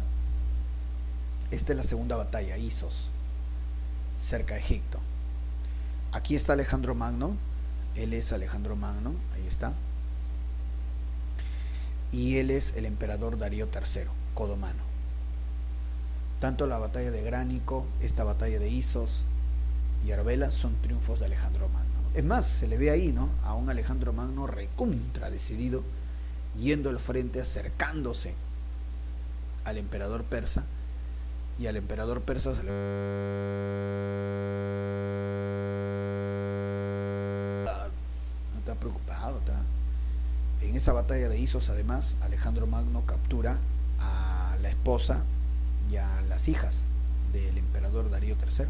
Esta es la segunda batalla, Isos, cerca de Egipto. Aquí está Alejandro Magno, él es Alejandro Magno, ahí está. Y él es el emperador Darío III Codomano. Tanto la batalla de Gránico, esta batalla de Isos y Arbelas son triunfos de Alejandro Magno. Es más, se le ve ahí, ¿no? A un Alejandro Magno recontra decidido, yendo al frente, acercándose al emperador persa, y al emperador persa se le... No está preocupado, está... En esa batalla de Isos, además, Alejandro Magno captura a la esposa y a las hijas del emperador Darío III. ¿Sí?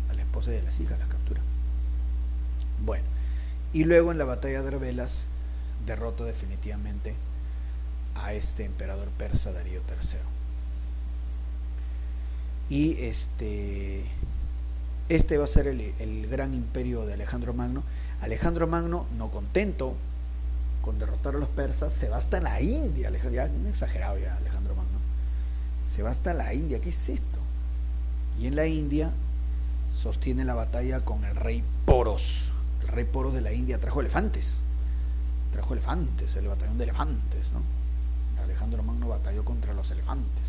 A la esposa y a las hijas las captura. Bueno, y luego en la batalla de Arbelas derrota definitivamente a este emperador persa Darío III. Y este va a ser el gran imperio de Alejandro Magno. Alejandro Magno, no contento con derrotar a los persas, se va hasta la India, ya un exagerado ya Alejandro Magno, se va hasta la India, ¿qué es esto? Y en la India sostiene la batalla con el rey Poros. El rey Poros de la India trajo elefantes, el batallón de elefantes, ¿no? Alejandro Magno batalló contra los elefantes.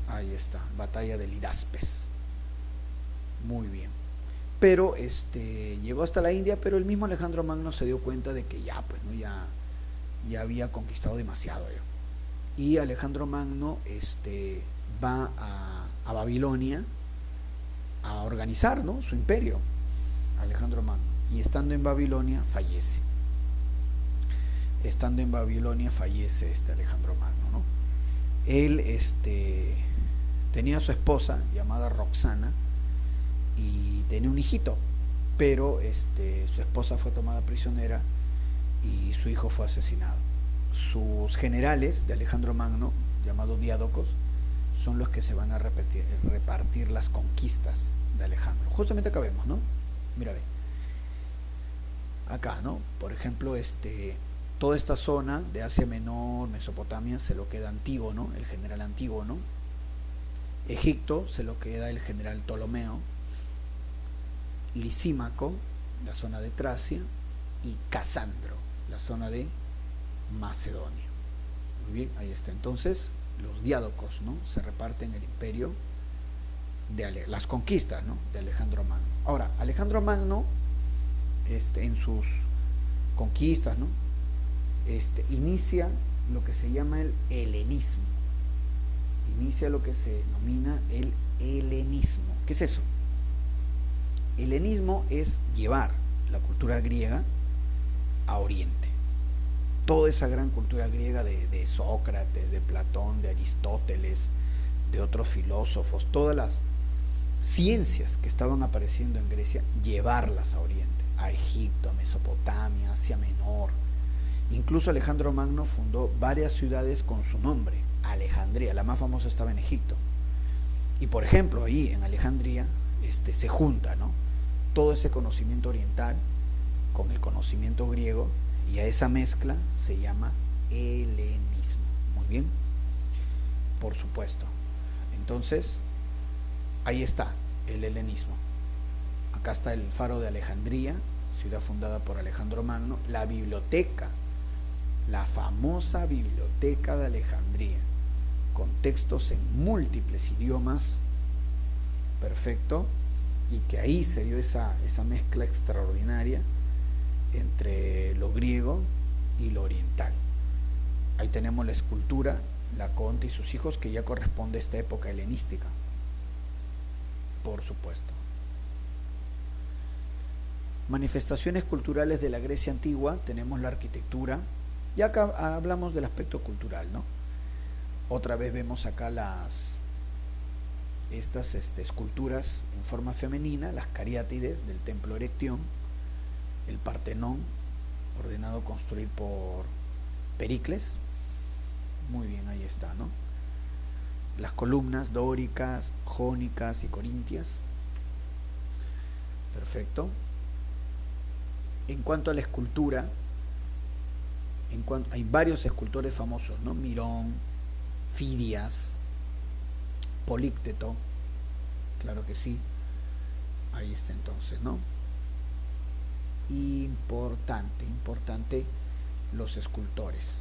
Ahí está, batalla de Lidaspes. Muy bien. Pero llegó hasta la India, pero el mismo Alejandro Magno se dio cuenta de que ya, pues, ¿no? Ya había conquistado demasiado ya. Y Alejandro Magno va a Babilonia a organizar, ¿no?, su imperio. Alejandro Magno. Y estando en Babilonia fallece. Alejandro Magno, ¿no? Él tenía a su esposa llamada Roxana y tenía un hijito, pero su esposa fue tomada prisionera y su hijo fue asesinado. Sus generales de Alejandro Magno, llamados diádocos, son los que se van a repartir las conquistas de Alejandro. Justamente acá vemos, ¿no? Mira, ve. Acá, ¿no? Por ejemplo, toda esta zona de Asia Menor, Mesopotamia, se lo queda Antígono, el general Antígono. Egipto se lo queda el general Ptolomeo. Lisímaco, la zona de Tracia, y Casandro, la zona de Macedonia. Muy bien, ahí está. Entonces, los diádocos, ¿no?, se reparten el imperio de las conquistas, ¿no?, de Alejandro Magno. Ahora, Alejandro Magno, en sus conquistas, ¿no?, inicia lo que se llama el helenismo. Inicia lo que se denomina el helenismo. ¿Qué es eso? Helenismo es llevar la cultura griega a Oriente. Toda esa gran cultura griega de Sócrates, de Platón, de Aristóteles, de otros filósofos, todas las ciencias que estaban apareciendo en Grecia, llevarlas a Oriente, a Egipto, a Mesopotamia, Asia Menor. Incluso Alejandro Magno fundó varias ciudades con su nombre. Alejandría, la más famosa, estaba en Egipto. Y por ejemplo, ahí en Alejandría se junta, ¿no?, todo ese conocimiento oriental con el conocimiento griego, y a esa mezcla se llama helenismo. Muy bien, por supuesto. Entonces, ahí está el helenismo. Acá está el Faro de Alejandría, ciudad fundada por Alejandro Magno. La biblioteca, la famosa biblioteca de Alejandría, con textos en múltiples idiomas. Perfecto. Y que ahí se dio esa mezcla extraordinaria entre lo griego y lo oriental. Ahí tenemos la escultura, Laoconte y sus hijos, que ya corresponde a esta época helenística, por supuesto. Manifestaciones culturales de la Grecia antigua, tenemos la arquitectura. Ya acá hablamos del aspecto cultural, ¿no? Otra vez vemos acá estas esculturas en forma femenina, las cariátides del templo Erectión, el Partenón, ordenado construir por Pericles. Muy bien, ahí está, ¿no? Las columnas dóricas, jónicas y corintias. Perfecto. En cuanto a la escultura, hay varios escultores famosos, ¿no? Mirón, Fidias, Polícteto, claro que sí. Ahí está entonces, ¿no? Importante los escultores.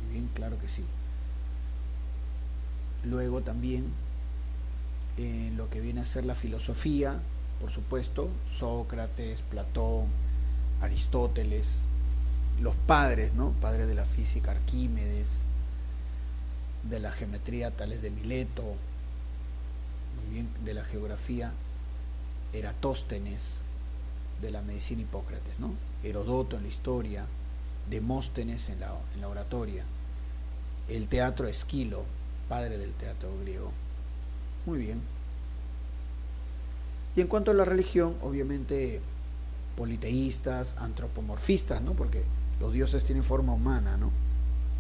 Muy bien, claro que sí. Luego también lo que viene a ser la filosofía, por supuesto, Sócrates, Platón, Aristóteles, los padres, ¿no? Padres de la física, Arquímedes, de la geometría, Tales de Mileto, muy bien, de la geografía, Eratóstenes, de la medicina, Hipócrates, ¿no? Herodoto en la historia, Demóstenes en la oratoria, el teatro, Esquilo, padre del teatro griego. Muy bien. Y en cuanto a la religión, obviamente politeístas, antropomorfistas, ¿no? Porque los dioses tienen forma humana, ¿no?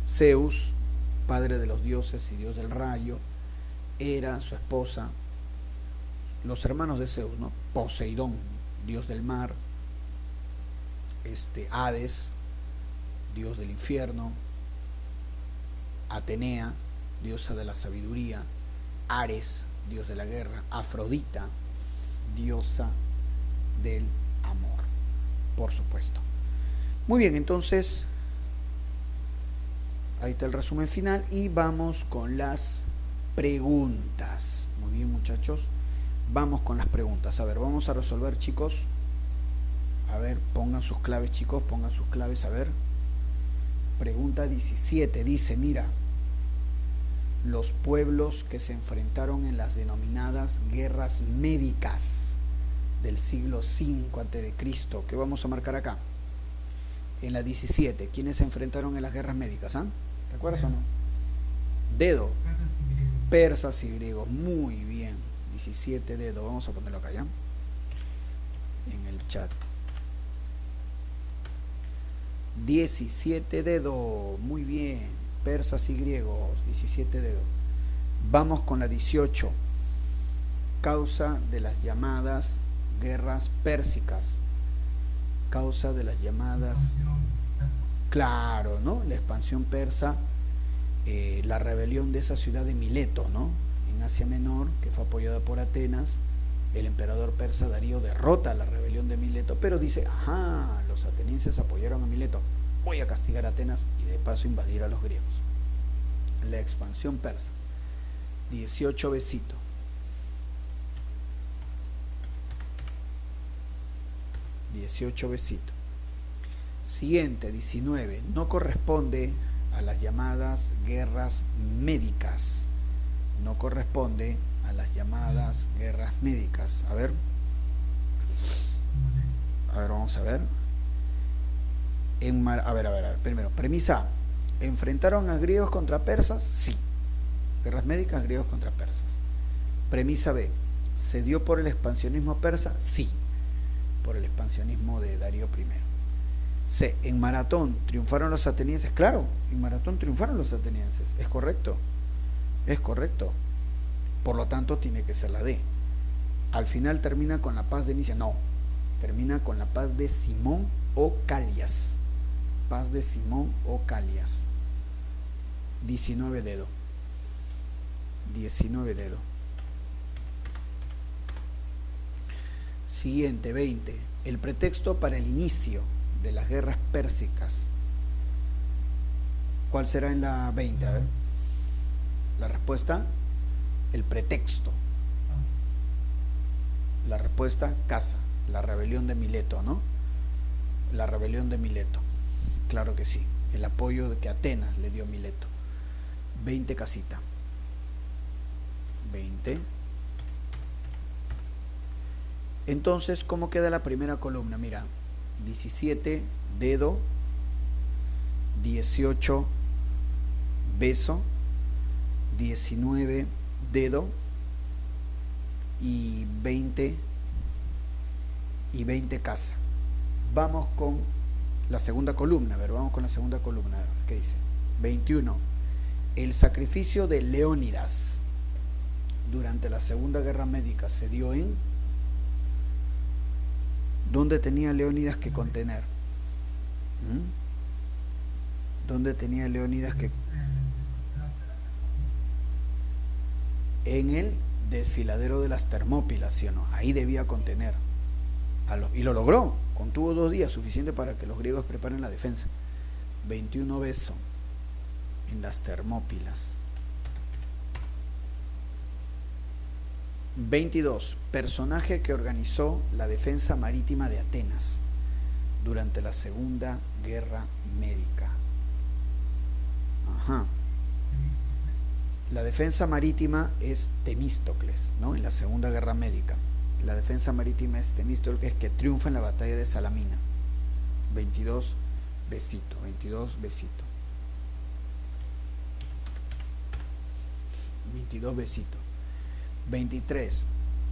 Zeus, padre de los dioses y dios del rayo, Hera, su esposa, los hermanos de Zeus, ¿no? Poseidón, dios del mar, Hades, dios del infierno; Atenea, diosa de la sabiduría; Ares, dios de la guerra; Afrodita, diosa del amor, por supuesto. Muy bien, entonces ahí está el resumen final y vamos con las preguntas. Muy bien, muchachos, vamos con las preguntas. A ver, vamos a resolver, chicos. A ver, pongan sus claves, chicos, pongan sus claves. A ver, pregunta 17 dice, mira, los pueblos que se enfrentaron en las denominadas guerras médicas del siglo V a.C., ¿qué vamos a marcar acá? En la 17, ¿quiénes se enfrentaron en las guerras médicas? ¿Ah? ¿Te acuerdas o no? Dedo. Persas y griegos. Muy bien. 17 dedo. Vamos a ponerlo acá ya. En el chat. 17 dedo. Muy bien. Persas y griegos. 17 dedo. Vamos con la 18. Causa de las llamadas guerras pérsicas. Causa de las llamadas, claro, ¿no? La expansión persa, la rebelión de esa ciudad de Mileto, ¿no? En Asia Menor, que fue apoyada por Atenas. El emperador persa Darío derrota la rebelión de Mileto, pero dice, ajá, los atenienses apoyaron a Mileto, voy a castigar a Atenas y de paso invadir a los griegos. La expansión persa. 18 besito. Siguiente, 19. No corresponde a las llamadas guerras médicas. No corresponde a las llamadas guerras médicas. A ver, vamos a ver. A ver. Primero, premisa A. ¿Enfrentaron a griegos contra persas? Sí. Guerras médicas, griegos contra persas. Premisa B. ¿Se dio por el expansionismo persa? Sí, por el expansionismo de Darío I. C. ¿En Maratón triunfaron los atenienses? Claro, en Maratón triunfaron los atenienses. ¿Es correcto? Es correcto. Por lo tanto, tiene que ser la D. Al final termina con la paz de Nicea. No, termina con la paz de Simón o Calias. Paz de Simón o Calias. 19 dedo. 19 dedo. Siguiente, 20. El pretexto para el inicio de las guerras pérsicas. ¿Cuál será en la 20? A ver. La respuesta, el pretexto. La respuesta, casa. La rebelión de Mileto, ¿no? La rebelión de Mileto. Claro que sí. El apoyo de que Atenas le dio a Mileto. 20 casita. 20. Entonces, ¿cómo queda la primera columna? Mira, 17 dedo, 18 beso, 19 dedo y 20 casa. Vamos con la segunda columna. A ver, vamos con la segunda columna. ¿Qué dice? 21. El sacrificio de Leónidas durante la Segunda Guerra Médica se dio en... ¿Dónde tenía Leónidas que contener? ¿Dónde tenía Leónidas que...? En el desfiladero de las Termópilas, ¿sí o no? Ahí debía contener. Y lo logró. Contuvo 2 días, suficiente para que los griegos preparen la defensa. 21 beso en las Termópilas. 22. Personaje que organizó la defensa marítima de Atenas durante la Segunda Guerra Médica. Ajá. La defensa marítima es Temístocles, ¿no? En la Segunda Guerra Médica. La defensa marítima es Temístocles, que triunfa en la batalla de Salamina. 22 besito, 22 besito. 22 besito. 23.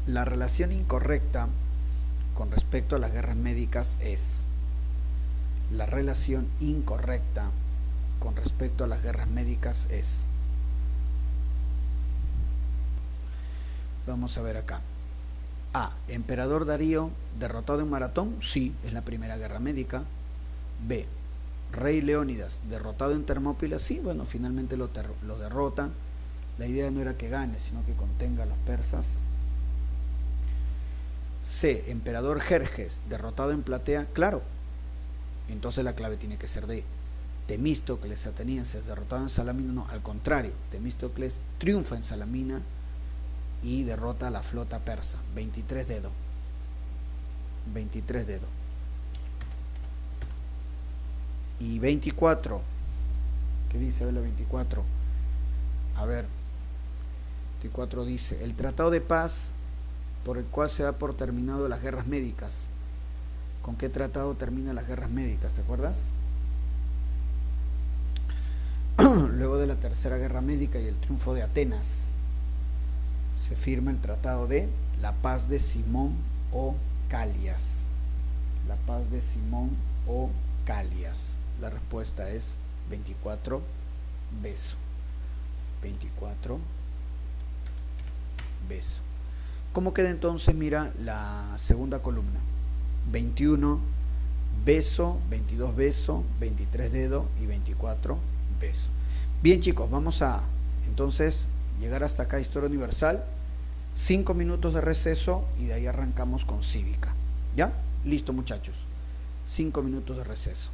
La relación incorrecta con respecto a las guerras médicas es... La relación incorrecta con respecto a las guerras médicas es... Vamos a ver acá. A. Emperador Darío derrotado en Maratón. Sí, es la primera guerra médica. B. Rey Leónidas, derrotado en Termópilas, sí, bueno, finalmente lo derrotan. La idea no era que gane, sino que contenga a los persas. C. Emperador Jerjes, derrotado en Platea, claro. Entonces la clave tiene que ser D. Temístocles atenienses, derrotado en Salamina, no, al contrario. Temístocles triunfa en Salamina y derrota a la flota persa. 23 dedos. 23 dedos. Y 24. ¿Qué dice la 24? A ver. 24 dice: el tratado de paz por el cual se da por terminado las guerras médicas. ¿Con qué tratado terminan las guerras médicas? ¿Te acuerdas? Luego de la tercera guerra médica y el triunfo de Atenas, se firma el tratado de la paz de Simón o Calias. La paz de Simón o Calias. La respuesta es 24 beso. 24 beso. ¿Cómo queda entonces? Mira la segunda columna. 21 beso, 22 beso, 23 dedo y 24 beso. Bien, chicos, vamos a entonces llegar hasta acá, Historia Universal. 5 minutos de receso y de ahí arrancamos con Cívica. ¿Ya? Listo, muchachos. 5 minutos de receso.